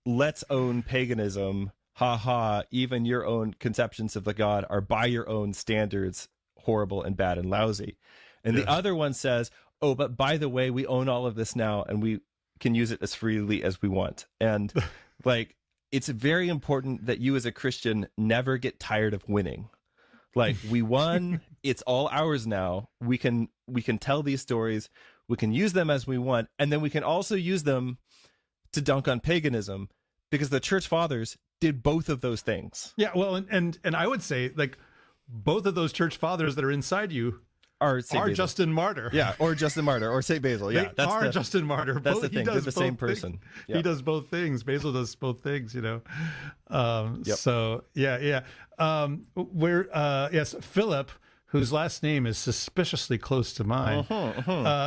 "Let's own paganism. Ha ha, even your own conceptions of the god are by your own standards horrible and bad and lousy." And the other one says, "Oh, but by the way, we own all of this now and we can use it as freely as we want." And like, it's very important that you as a Christian never get tired of winning. Like, we won, it's all ours now. We can tell these stories. We can use them as we want, and then we can also use them to dunk on paganism, because the church fathers did both of those things. Yeah, well, and I would say, like, both of those church fathers that are inside you are Justin Martyr. Yeah, or Justin Martyr, or St. Basil. Yeah, that's Justin Martyr. That's the thing. They're the same person. Yep. He does both things. Basil does both things, Yep. So, yeah. Yes, Philip, whose last name is suspiciously close to mine,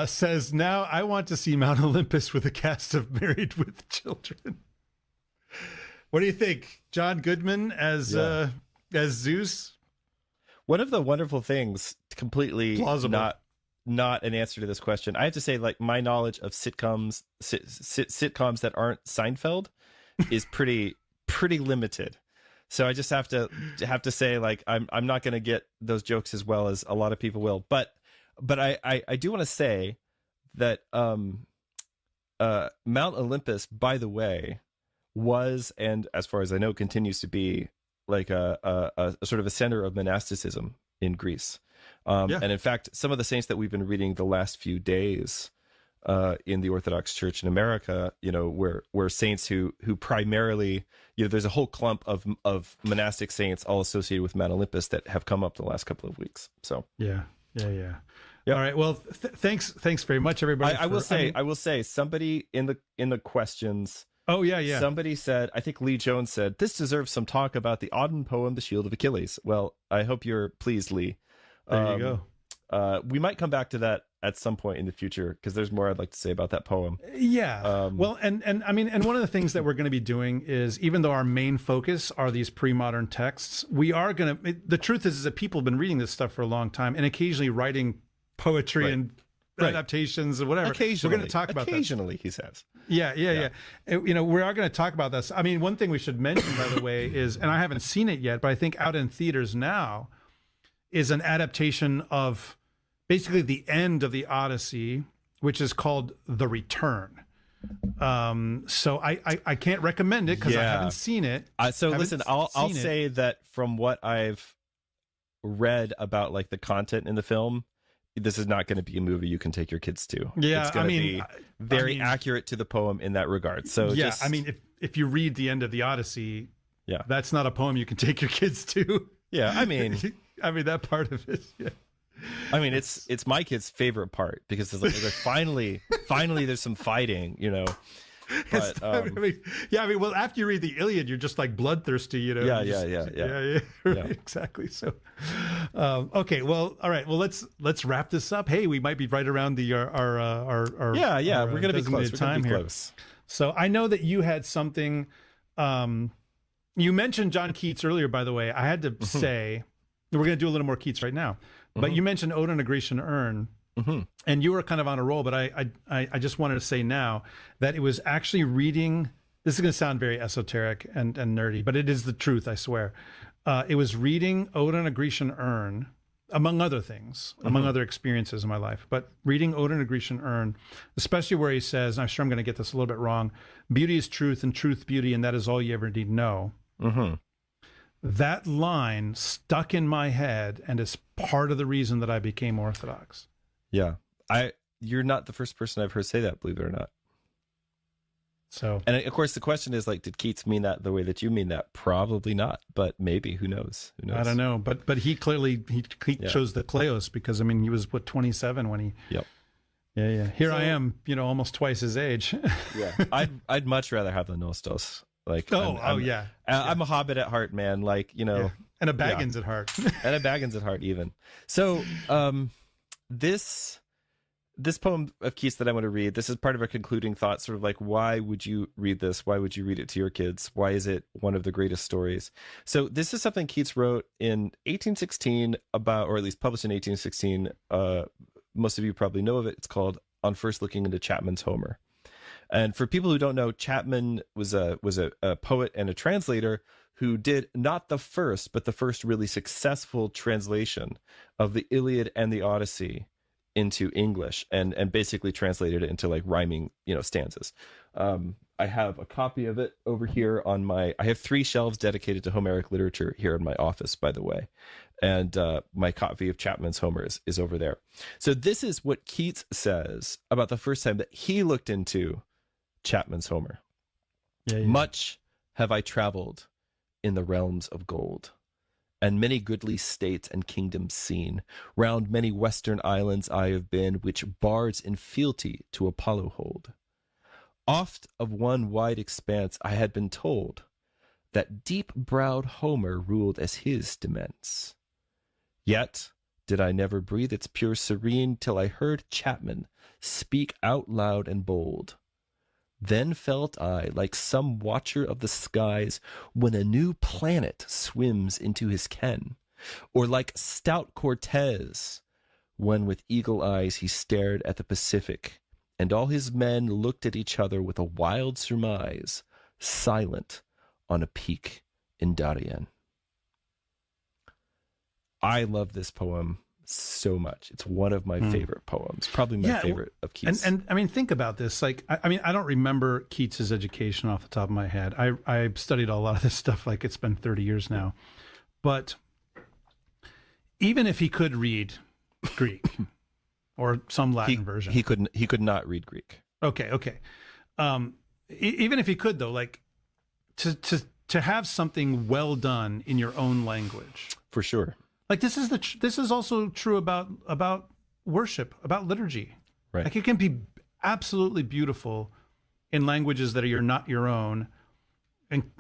says, "Now I want to see Mount Olympus with a cast of Married with Children." What do you think? John Goodman as Zeus? One of the wonderful things, completely plausible, not an answer to this question. I have to say, like, my knowledge of sitcoms that aren't Seinfeld is pretty limited. So I just have to say, like, I'm not going to get those jokes as well as a lot of people will. But I do want to say that Mount Olympus, by the way, was, and as far as I know, continues to be, like a sort of a center of monasticism in Greece. And in fact, some of the saints that we've been reading the last few days in the Orthodox Church in America, were saints who primarily, there's a whole clump of monastic saints all associated with Mount Olympus that have come up the last couple of weeks. So yeah. All right. Well, thanks very much, everybody. I will say, somebody in the questions. Oh, yeah. Somebody said, I think Lee Jones said, "This deserves some talk about the Auden poem, The Shield of Achilles." Well, I hope you're pleased, Lee. There you go. We might come back to that at some point in the future, because there's more I'd like to say about that poem. Yeah. Well, and I mean, and one of the things that we're going to be doing is, even though our main focus are these pre-modern texts, we are going to, the truth is that people have been reading this stuff for a long time and occasionally writing poetry and adaptations or whatever. Occasionally. We're going to talk about that. Occasionally, he says. Yeah. You know, we are going to talk about this. I mean, one thing we should mention, by the way, is, and I haven't seen it yet, but I think out in theaters now is an adaptation of basically the end of the Odyssey, which is called The Return. So I can't recommend it because I haven't seen it. So listen, I'll say that from what I've read about like the content in the film, this is not going to be a movie you can take your kids to. Yeah, it's going to be very accurate to the poem in that regard. So yeah, I mean, if you read the end of the Odyssey, yeah, that's not a poem you can take your kids to. Yeah, I mean that part of it. Yeah. I mean, it's my kid's favorite part because it's like finally there's some fighting, you know. But I mean, well, after you read the Iliad, you're just like bloodthirsty, you know. Yeah. Right, exactly. So, okay, well, all right, well, let's wrap this up. Hey, we might be right around our we're gonna be close. We're gonna be close. So I know that you had something. You mentioned John Keats earlier, by the way. I had to say we're gonna do a little more Keats right now, but you mentioned Ode on a Grecian Urn. And you were kind of on a roll, but I just wanted to say now that it was actually reading. This is going to sound very esoteric and nerdy, but it is the truth, I swear. It was reading Ode on a Grecian Urn, among other things, among other experiences in my life. But reading Ode on a Grecian Urn, especially where he says, and I'm sure I'm going to get this a little bit wrong, beauty is truth and truth beauty, and that is all you ever need know. That line stuck in my head and is part of the reason that I became Orthodox. Yeah, you're not the first person I've heard say that, believe it or not. So, and of course, the question is like, did Keats mean that the way that you mean that? Probably not, but maybe. Who knows? Who knows? I don't know, but he clearly he chose the Kleos because I mean he was 27 when he. Yep. Yeah. Here I am, you know, almost twice his age. Yeah, I'd much rather have the Nostos. Like, I'm a Hobbit at heart, man. Like, you know, and a Baggins at heart, and a Baggins at heart, even. So, this poem of Keats that I want to read, this is part of a concluding thought, sort of like, why would you read this? Why would you read it to your kids? Why is it one of the greatest stories? So this is something Keats wrote in 1816 about, or at least published in 1816. Most of you probably know of it. It's called On First Looking into Chapman's Homer. And for people who don't know, Chapman was a poet and a translator who did not the first, but the first really successful translation of the Iliad and the Odyssey into English, and basically translated it into like rhyming, you know, stanzas. I have a copy of it over here on I have 3 shelves dedicated to Homeric literature here in my office, by the way. And my copy of Chapman's Homer is over there. So this is what Keats says about the first time that he looked into Chapman's Homer. Much have I traveled in the realms of gold, and many goodly states and kingdoms seen. Round many western islands I have been, which bards in fealty to Apollo hold. Oft of one wide expanse I had been told, that deep-browed Homer ruled as his demesne. Yet did I never breathe its pure serene, till I heard Chapman speak out loud and bold. Then felt I, like some watcher of the skies, when a new planet swims into his ken, or like stout Cortez, when with eagle eyes he stared at the Pacific, and all his men looked at each other with a wild surmise, silent on a peak in Darien. I love this poem so much. It's one of my favorite poems, probably my favorite of Keats. And I mean, think about this. Like, I mean, I don't remember Keats's education off the top of my head. I studied a lot of this stuff, like it's been 30 years now. But even if he could read Greek or some Latin version, he could not read Greek. Okay. Even if he could, though, like to have something well done in your own language, for sure. Like this is also true about worship, about liturgy. Right. Like it can be absolutely beautiful in languages that are not your own,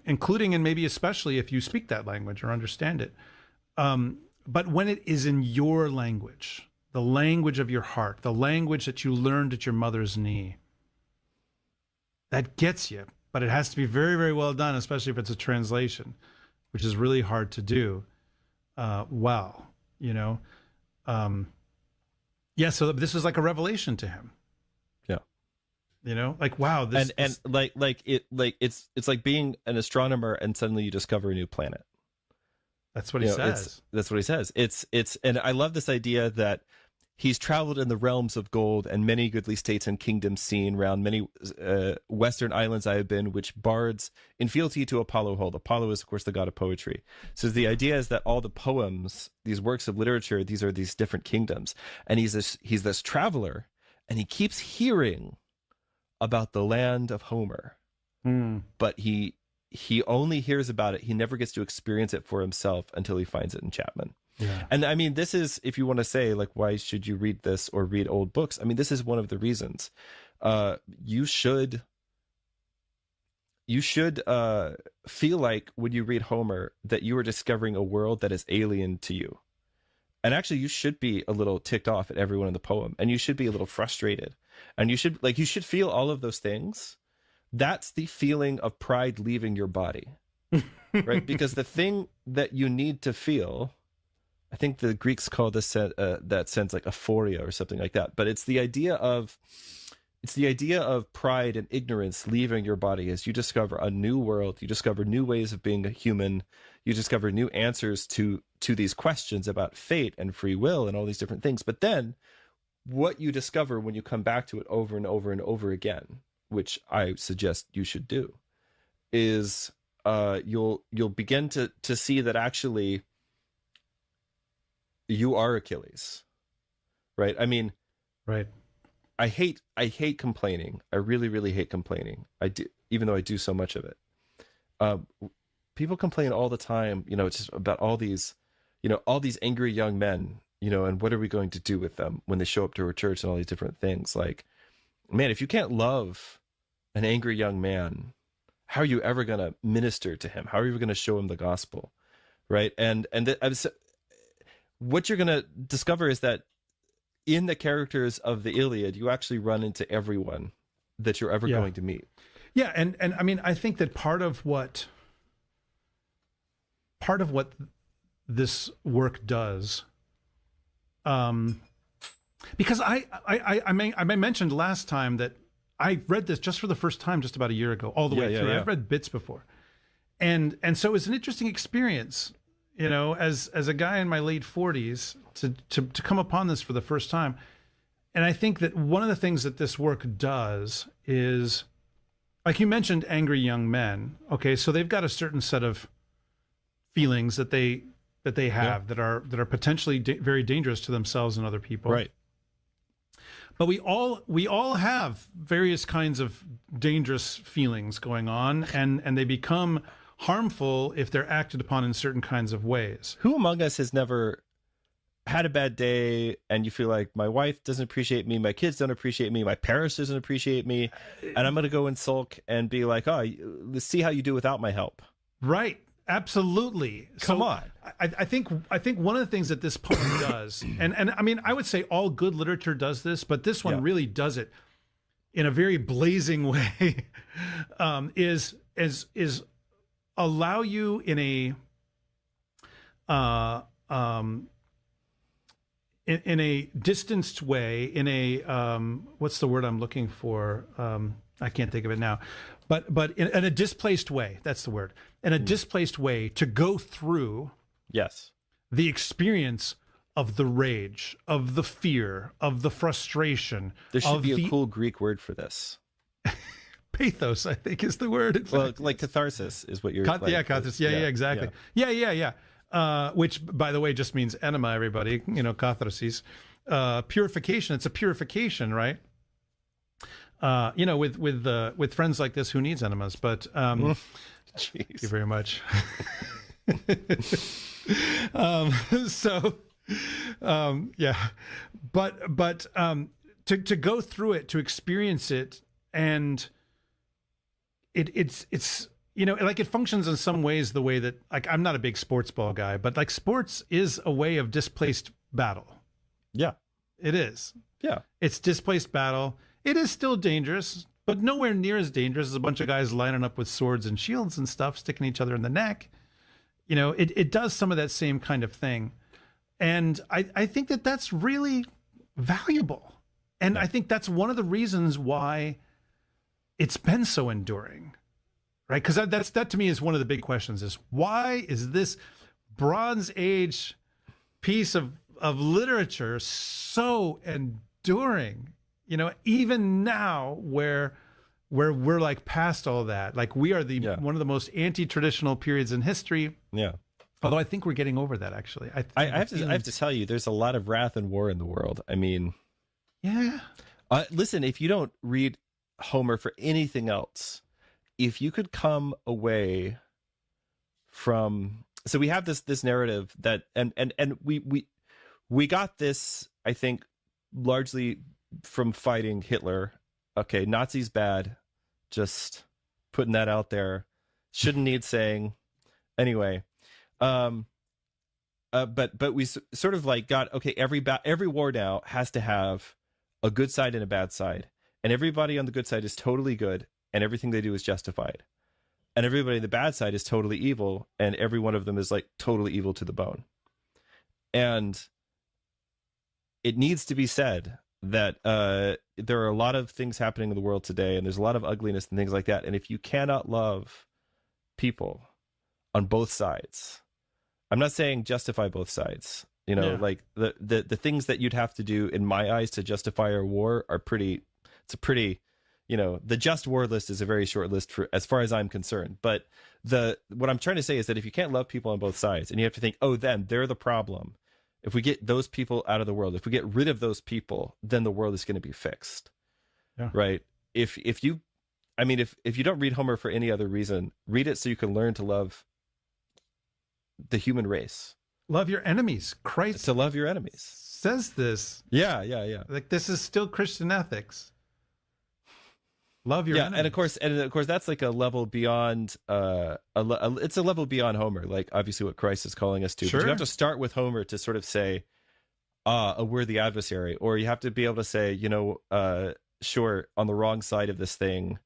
including and maybe especially if you speak that language or understand it. But when it is in your language, the language of your heart, the language that you learned at your mother's knee, that gets you. But it has to be very, very well done, especially if it's a translation, which is really hard to do. Wow, you know, Yeah, so this was like a revelation to him. Yeah. You know, like, wow, this it's like being an astronomer and suddenly you discover a new planet. That's what he says. That's what he says. And I love this idea that he's traveled in the realms of gold and many goodly states and kingdoms seen, round many western islands I have been, which bards in fealty to Apollo hold. Apollo is, of course, the god of poetry. So the idea is that all the poems, these works of literature, these are these different kingdoms. And he's this traveler, and he keeps hearing about the land of Homer. But he only hears about it. He never gets to experience it for himself until he finds it in Chapman. Yeah. And I mean, this is, if you want to say, like, why should you read this or read old books? I mean, this is one of the reasons. You should feel like when you read Homer that you are discovering a world that is alien to you. And actually, you should be a little ticked off at everyone in the poem, and you should be a little frustrated, and you should feel all of those things. That's the feeling of pride leaving your body, right? Because the thing that you need to feel, I think the Greeks call this that sense like aphoria or something like that. But it's the idea of pride and ignorance leaving your body as you discover a new world, you discover new ways of being a human, you discover new answers to these questions about fate and free will and all these different things. But then what you discover when you come back to it over and over and over again, which I suggest you should do, is you'll begin to see that actually you are Achilles, right? I mean, right. I hate complaining. I really, really hate complaining. I do, even though I do so much of it. People complain all the time, it's just about all these angry young men, and what are we going to do with them when they show up to our church and all these different things. Like, man, if you can't love an angry young man, how are you ever going to minister to him? How are you going to show him the gospel? Right. What you're going to discover is that in the characters of the Iliad, you actually run into everyone that you're ever going to meet. Yeah. And I mean, I think that part of what this work does, because I mentioned last time that I read this just for the first time just about a year ago, all the way through. I've read bits before. And so it was an interesting experience, as a guy in my late 40s to come upon this for the first time. And I think that one of the things that this work does is, like you mentioned, angry young men. Okay, so they've got a certain set of feelings that they have that are potentially very dangerous to themselves and other people. Right. But we all have various kinds of dangerous feelings going on, and they become harmful if they're acted upon in certain kinds of ways. Who among us has never had a bad day and you feel like my wife doesn't appreciate me, my kids don't appreciate me, my parents doesn't appreciate me, and I'm going to go and sulk and be like, oh, let's see how you do without my help. Right. Absolutely. Come on. I think one of the things that this poem does, and I mean, I would say all good literature does this, but this one really does it in a very blazing way, is allow you in a distanced way, in a what's the word I'm looking for? I can't think of it now, but in a displaced way. That's the word. In a displaced way, to go through the experience of the rage, of the fear, of the frustration. There should be a cool Greek word for this. Pathos, I think, is the word. Well, like catharsis is what you're catharsis. Yeah, exactly. Yeah. Which, by the way, just means enema, everybody. Catharsis. Purification. It's a purification, right? With friends like this, who needs enemas? But thank you very much. But to go through it, to experience it, and it's like it functions in some ways the way that, like, I'm not a big sports ball guy, but like sports is a way of displaced battle. Yeah, it is. Yeah, it's displaced battle. It is still dangerous, but nowhere near as dangerous as a bunch of guys lining up with swords and shields and stuff, sticking each other in the neck. It does some of that same kind of thing. And I think that that's really valuable. And I think that's one of the reasons why it's been so enduring, right? Because that to me is one of the big questions: is why is this Bronze Age piece of literature so enduring? You know, even now, where we're like past all that, like we are one of the most anti-traditional periods in history. Yeah. Although I think we're getting over that, actually. I have to tell you, there's a lot of wrath and war in the world. I mean, yeah. Listen, if you don't read Homer for anything else, if you could come away from, so we have this narrative that, and we got this, I think, largely from fighting Hitler. Okay, Nazis bad. Just putting that out there. Shouldn't need saying. Anyway. But we sort of like got, okay, every war now has to have a good side and a bad side, and everybody on the good side is totally good and everything they do is justified, and everybody on the bad side is totally evil and every one of them is like totally evil to the bone. And it needs to be said that there are a lot of things happening in the world today, and there's a lot of ugliness and things like that, and if you cannot love people on both sides, I'm not saying justify both sides, you know, like the things that you'd have to do in my eyes to justify a war are it's a pretty, you know, the just war list is a very short list for as far as I'm concerned. But what I'm trying to say is that if you can't love people on both sides and you have to think, oh, they're the problem. If we get those people out of the world, if we get rid of those people, then the world is going to be fixed. Yeah. Right. If you don't read Homer for any other reason, read it so you can learn to love the human race. Love your enemies. Christ to love your enemies says this. Yeah. Like, this is still Christian ethics. Love your enemies. And of course that's like a level beyond it's a level beyond Homer, like obviously what Christ is calling us to. Sure. But you have to start with Homer to sort of say a worthy adversary, or you have to be able to say, you know, sure, on the wrong side of this thing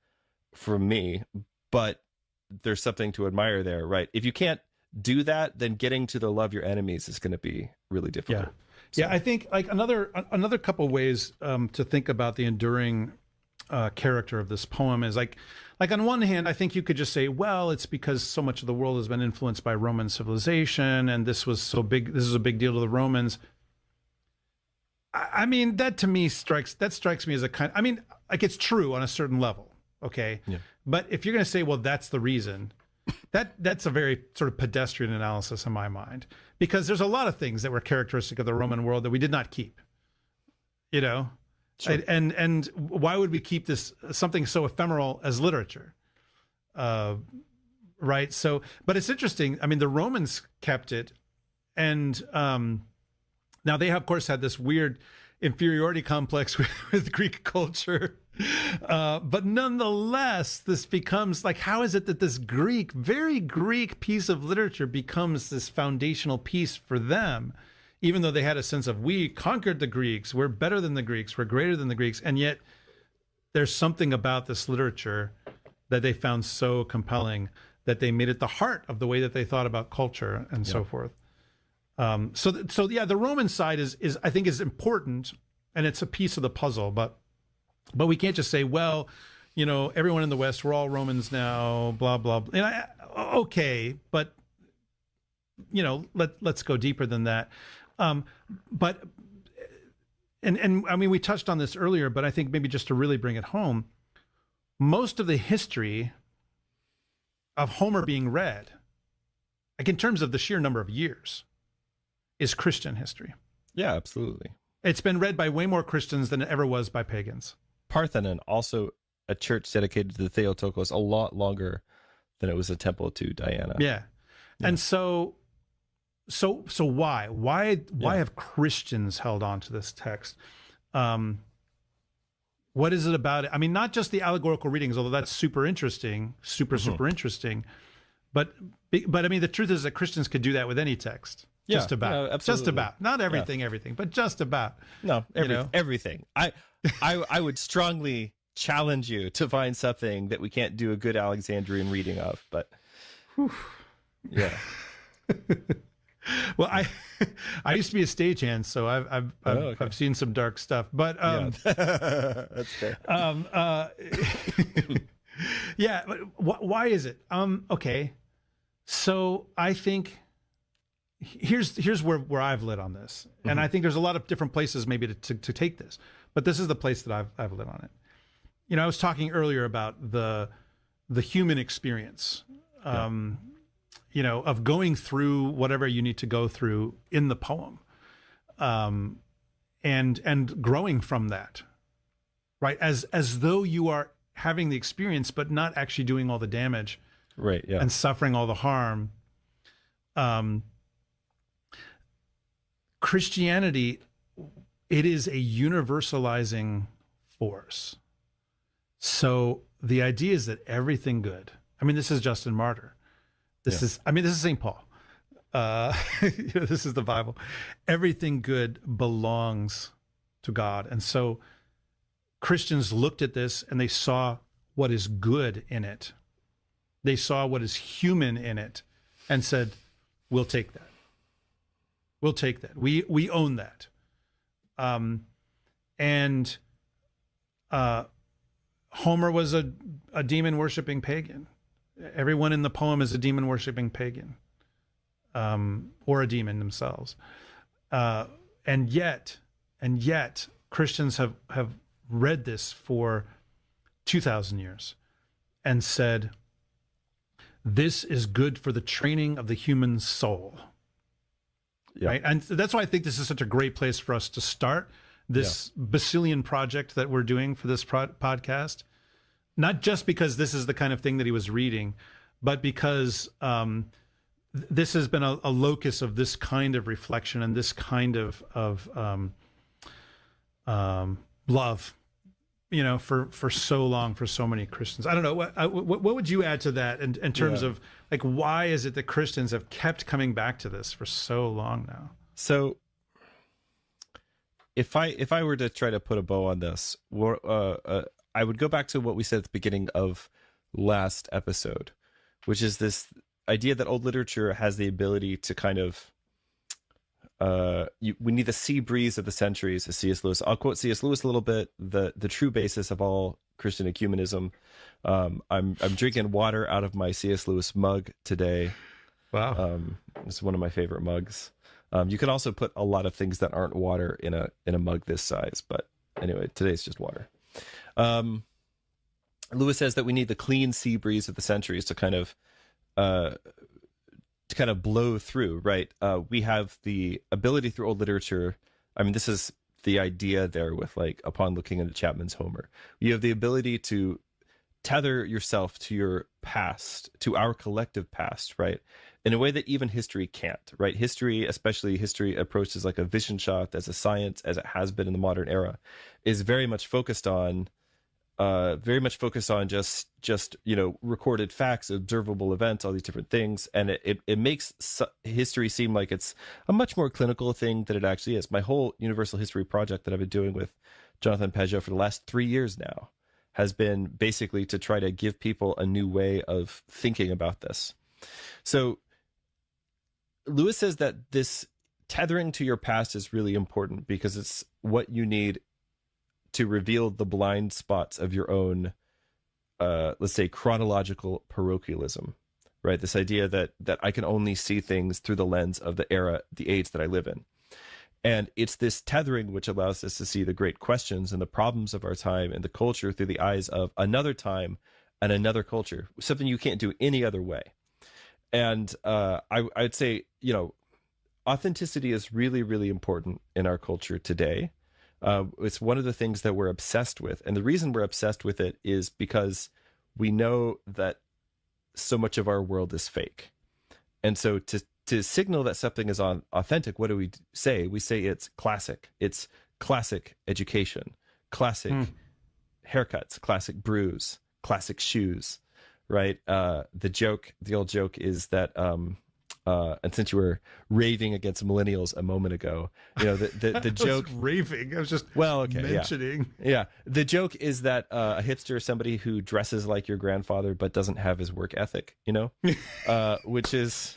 for me, but there's something to admire there, right? If you can't do that, then getting to the love your enemies is going to be really difficult. Yeah, I think like another couple ways to think about the enduring character of this poem is like on one hand, I think you could just say, well, it's because so much of the world has been influenced by Roman civilization, and this was so big. This is a big deal to the Romans. I mean, that to me strikes me as a kind. I mean, like, it's true on a certain level, okay. Yeah. But if you're going to say, well, that's the reason, that's a very sort of pedestrian analysis in my mind, because there's a lot of things that were characteristic of the Roman world that we did not keep. You know. Sure. And why would we keep this something so ephemeral as literature? Right. So, but it's interesting. I mean, the Romans kept it, and now they have, of course, had this weird inferiority complex with Greek culture. But nonetheless, this becomes like, how is it that this very Greek piece of literature becomes this foundational piece for them? Even though they had a sense of, we conquered the Greeks, we're better than the Greeks, we're greater than the Greeks. And yet there's something about this literature that they found so compelling that they made it the heart of the way that they thought about culture and so forth. So the Roman side is I think is important, and it's a piece of the puzzle, but we can't just say, well, you know, everyone in the West, we're all Romans now, blah, blah, blah. And okay, but you know, let's go deeper than that. But I mean, we touched on this earlier, but I think maybe just to really bring it home, most of the history of Homer being read, like in terms of the sheer number of years, is Christian history. Yeah, absolutely. It's been read by way more Christians than it ever was by pagans. Parthenon, also a church dedicated to the Theotokos, a lot longer than it was a temple to Diana. Yeah. And so why have Christians held on to this text? What is it about it? I mean, not just the allegorical readings, although that's super interesting, super interesting. But I mean, the truth is that Christians could do that with any text. Just about. Just about. Not everything, but just about. No, everything. I would strongly challenge you to find something that we can't do a good Alexandrian reading of, but yeah. Well, I used to be a stagehand, so I've seen some dark stuff. But that's fair. Yeah, but why is it? Okay, so I think here's where I've lit on this, and I think there's a lot of different places maybe to take this, but this is the place that I've lit on it. You know, I was talking earlier about the human experience. You know, of going through whatever you need to go through in the poem, and growing from that, right? As though you are having the experience, but not actually doing all the damage, right? Yeah, and suffering all the harm. Christianity, it is a universalizing force. So the idea is that everything good. I mean, this is Justin Martyr. This is St. Paul. This is the Bible. Everything good belongs to God. And so Christians looked at this and they saw what is good in it. They saw what is human in it and said, we'll take that. We'll take that. We own that. Homer was a demon worshiping pagan. Everyone in the poem is a demon worshiping pagan, or a demon themselves. And yet Christians have read this for 2,000 years and said, this is good for the training of the human soul. Yeah. Right. And that's why I think this is such a great place for us to start this Basilian project that we're doing for this podcast. Not just because this is the kind of thing that he was reading, but because this has been a locus of this kind of reflection and this kind of love, you know, for so long, for so many Christians. I don't know, what would you add to that in terms of, like, why is it that Christians have kept coming back to this for so long now? So if I were to try to put a bow on this, I would go back to what we said at the beginning of last episode, which is this idea that old literature has the ability to kind of, we need the sea breeze of the centuries, as C.S. Lewis. I'll quote C.S. Lewis a little bit, the true basis of all Christian ecumenism. I'm drinking water out of my C.S. Lewis mug today. Wow. It's one of my favorite mugs. You can also put a lot of things that aren't water in a mug this size, but anyway, today's just water. Lewis says that we need the clean sea breeze of the centuries to kind of blow through, right? We have the ability through old literature. I mean, this is the idea there with, like, upon looking into Chapman's Homer, you have the ability to tether yourself to your past, to our collective past, right? In a way that even history can't, right? History, especially history approached as like a vision shot, as a science, as it has been in the modern era, is very much focused on just you know, recorded facts, observable events, all these different things, and it makes history seem like it's a much more clinical thing than it actually is. My whole universal history project that I've been doing with Jonathan Pageau for the last 3 years now has been basically to try to give people a new way of thinking about this. So Lewis says that this tethering to your past is really important because it's what you need to reveal the blind spots of your own, let's say, chronological parochialism, right? This idea that I can only see things through the lens of the era, the age that I live in. And it's this tethering which allows us to see the great questions and the problems of our time and the culture through the eyes of another time and another culture, something you can't do any other way. And I'd say, you know, authenticity is really, really important in our culture today. It's one of the things that we're obsessed with. And the reason we're obsessed with it is because we know that so much of our world is fake. And so to signal that something is authentic, what do we say? We say it's classic. It's classic education, classic haircuts, classic brews, classic shoes, right? The old joke is that, and since you were raving against millennials a moment ago, you know, the joke. I was raving. I was just mentioning. Yeah. The joke is that a hipster is somebody who dresses like your grandfather but doesn't have his work ethic, you know, which is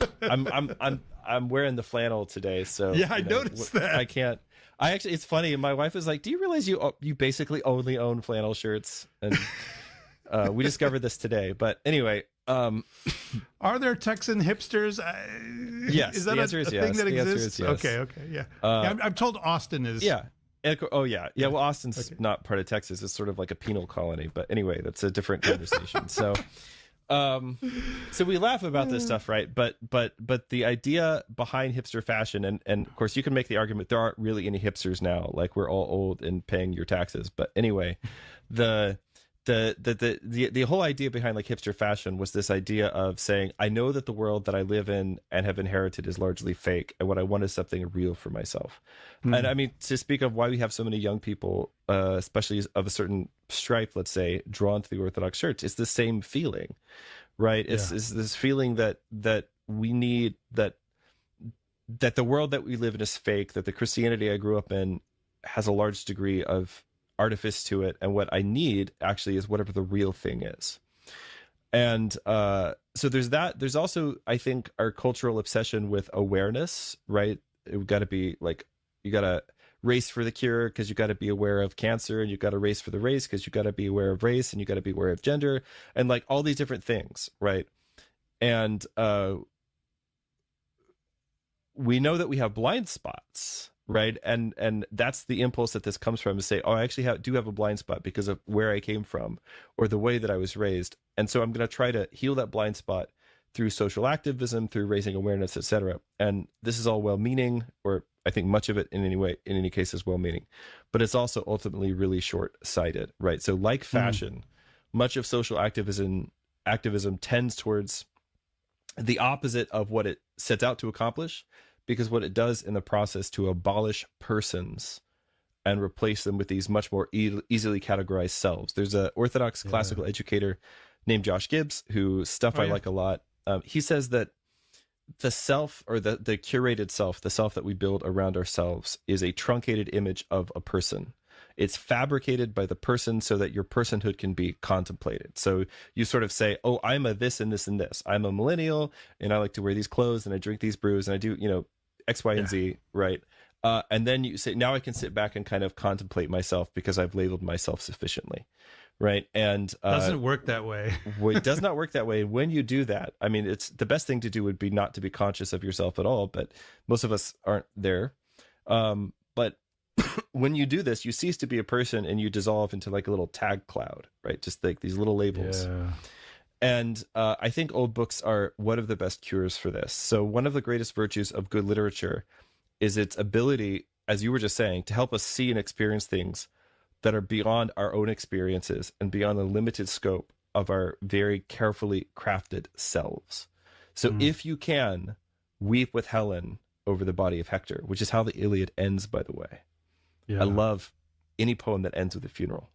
I'm wearing the flannel today, so yeah, I noticed that. I can't. I actually, it's funny. My wife is like, "Do you realize you basically only own flannel shirts?" And we discovered this today. But anyway, are there Texan hipsters? Yes, is that the answer a is thing yes. that The answer exists? is yes. Okay, yeah. I'm told Austin is. Yeah. Oh yeah. Well, Austin's not part of Texas. It's sort of like a penal colony. But anyway, that's a different conversation. So, so we laugh about this stuff, right? But the idea behind hipster fashion, and of course you can make the argument there aren't really any hipsters now. Like we're all old and paying your taxes. But anyway, the whole idea behind like hipster fashion was this idea of saying, I know that the world that I live in and have inherited is largely fake, and what I want is something real for myself. And I mean, to speak of why we have so many young people, especially of a certain stripe, let's say, drawn to the Orthodox Church, it's the same feeling, right? It's this feeling that we need, that the world that we live in is fake, that the Christianity I grew up in has a large degree of artifice to it, and what I need actually is whatever the real thing is. And so there's that. There's also, I think, our cultural obsession with awareness, right? It got to be like, you got to race for the cure because you got to be aware of cancer, and you got to race for the race because you got to be aware of race, and you got to be aware of gender, and like all these different things, right? And we know that we have blind spots, right? And that's the impulse that this comes from, to say, oh, I actually do have a blind spot because of where I came from or the way that I was raised. And so I'm going to try to heal that blind spot through social activism, through raising awareness, etc. And this is all well-meaning, or I think much of it in any case is well-meaning, but it's also ultimately really short-sighted, right? So like fashion, much of social activism tends towards the opposite of what it sets out to accomplish, because what it does in the process to abolish persons and replace them with these much more easily categorized selves. There's an Orthodox classical educator named Josh Gibbs, whose stuff I like a lot. He says that the self, or the curated self, the self that we build around ourselves, is a truncated image of a person. It's fabricated by the person so that your personhood can be contemplated. So you sort of say, oh, I'm a this and this and this. I'm a millennial, and I like to wear these clothes, and I drink these brews, and I do, X, Y, and Z, right? And then you say, now I can sit back and kind of contemplate myself because I've labeled myself sufficiently, right? And doesn't work that way. It does not work that way. When you do that, I mean, it's the best thing to do would be not to be conscious of yourself at all, but most of us aren't there. But when you do this, you cease to be a person and you dissolve into like a little tag cloud, right? Just like these little labels. Yeah. And I think old books are one of the best cures for this. So one of the greatest virtues of good literature is its ability, as you were just saying, to help us see and experience things that are beyond our own experiences and beyond the limited scope of our very carefully crafted selves. So if you can, weep with Helen over the body of Hector, which is how the Iliad ends, by the way. Yeah. I love any poem that ends with a funeral.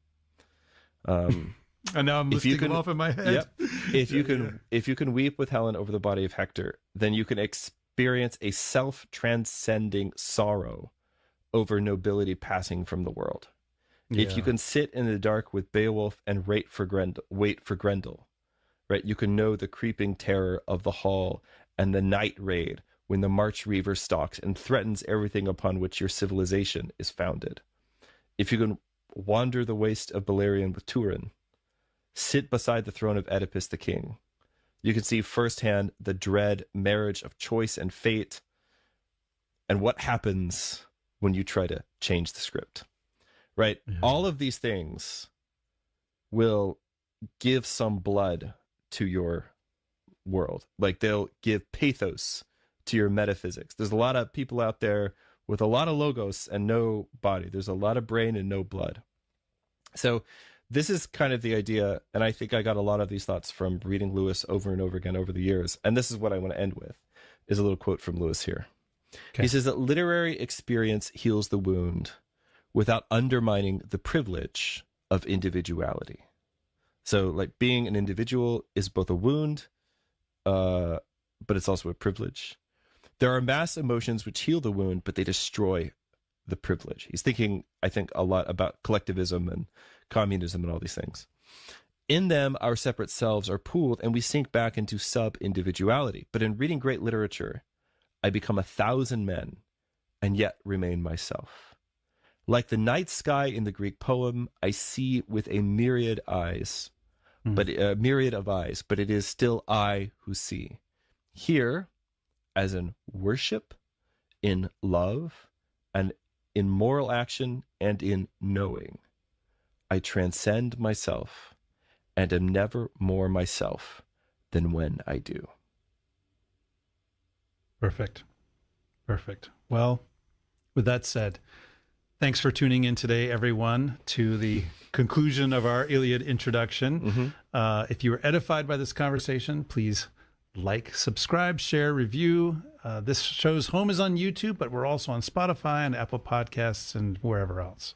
And now I'm listing them off in my head. Yep. If you can weep with Helen over the body of Hector, then you can experience a self-transcending sorrow over nobility passing from the world. Yeah. If you can sit in the dark with Beowulf and wait for Grendel, right? You can know the creeping terror of the hall and the night raid when the March Reaver stalks and threatens everything upon which your civilization is founded. If you can wander the waste of Beleriand with Turin, sit beside the throne of Oedipus the king, you can see firsthand the dread marriage of choice and fate, and what happens when you try to change the script, right? Yeah. All of these things will give some blood to your world. Like they'll give pathos to your metaphysics. There's a lot of people out there with a lot of logos and no body. There's a lot of brain and no blood. So this is kind of the idea, and I think I got a lot of these thoughts from reading Lewis over and over again over the years. And this is what I want to end with, is a little quote from Lewis here. Okay. He says that literary experience heals the wound without undermining the privilege of individuality. So like being an individual is both a wound, but it's also a privilege. There are mass emotions which heal the wound, but they destroy the privilege. He's thinking, I think, a lot about collectivism and communism and all these things. In them, our separate selves are pooled and we sink back into sub-individuality. But in reading great literature, I become 1,000 men, and yet remain myself. Like the night sky in the Greek poem, I see with a myriad eyes, but a myriad of eyes, but it is still I who see. Here, as in worship, in love, and in moral action, and in knowing, I transcend myself, and am never more myself than when I do. Perfect. Perfect. Well, with that said, thanks for tuning in today, everyone, to the conclusion of our Iliad introduction. If you were edified by this conversation, please like, subscribe, share, review. This show's home is on YouTube, but we're also on Spotify and Apple Podcasts and wherever else.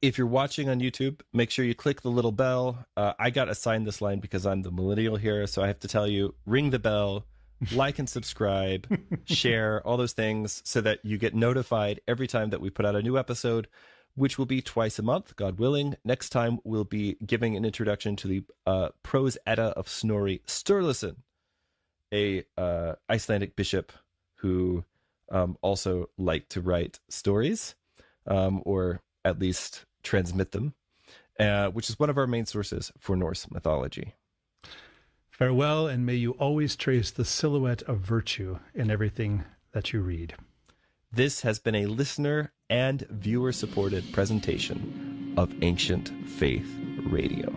If you're watching on YouTube, make sure you click the little bell. I got assigned this line because I'm the millennial here, so I have to tell you, ring the bell, like and subscribe, share, all those things so that you get notified every time that we put out a new episode, which will be twice a month, God willing. Next time, we'll be giving an introduction to the Prose Edda of Snorri Sturluson, a Icelandic bishop who also liked to write stories, or at least transmit them, which is one of our main sources for Norse mythology. Farewell, and may you always trace the silhouette of virtue in everything that you read. This has been a listener and viewer-supported presentation of Ancient Faith Radio.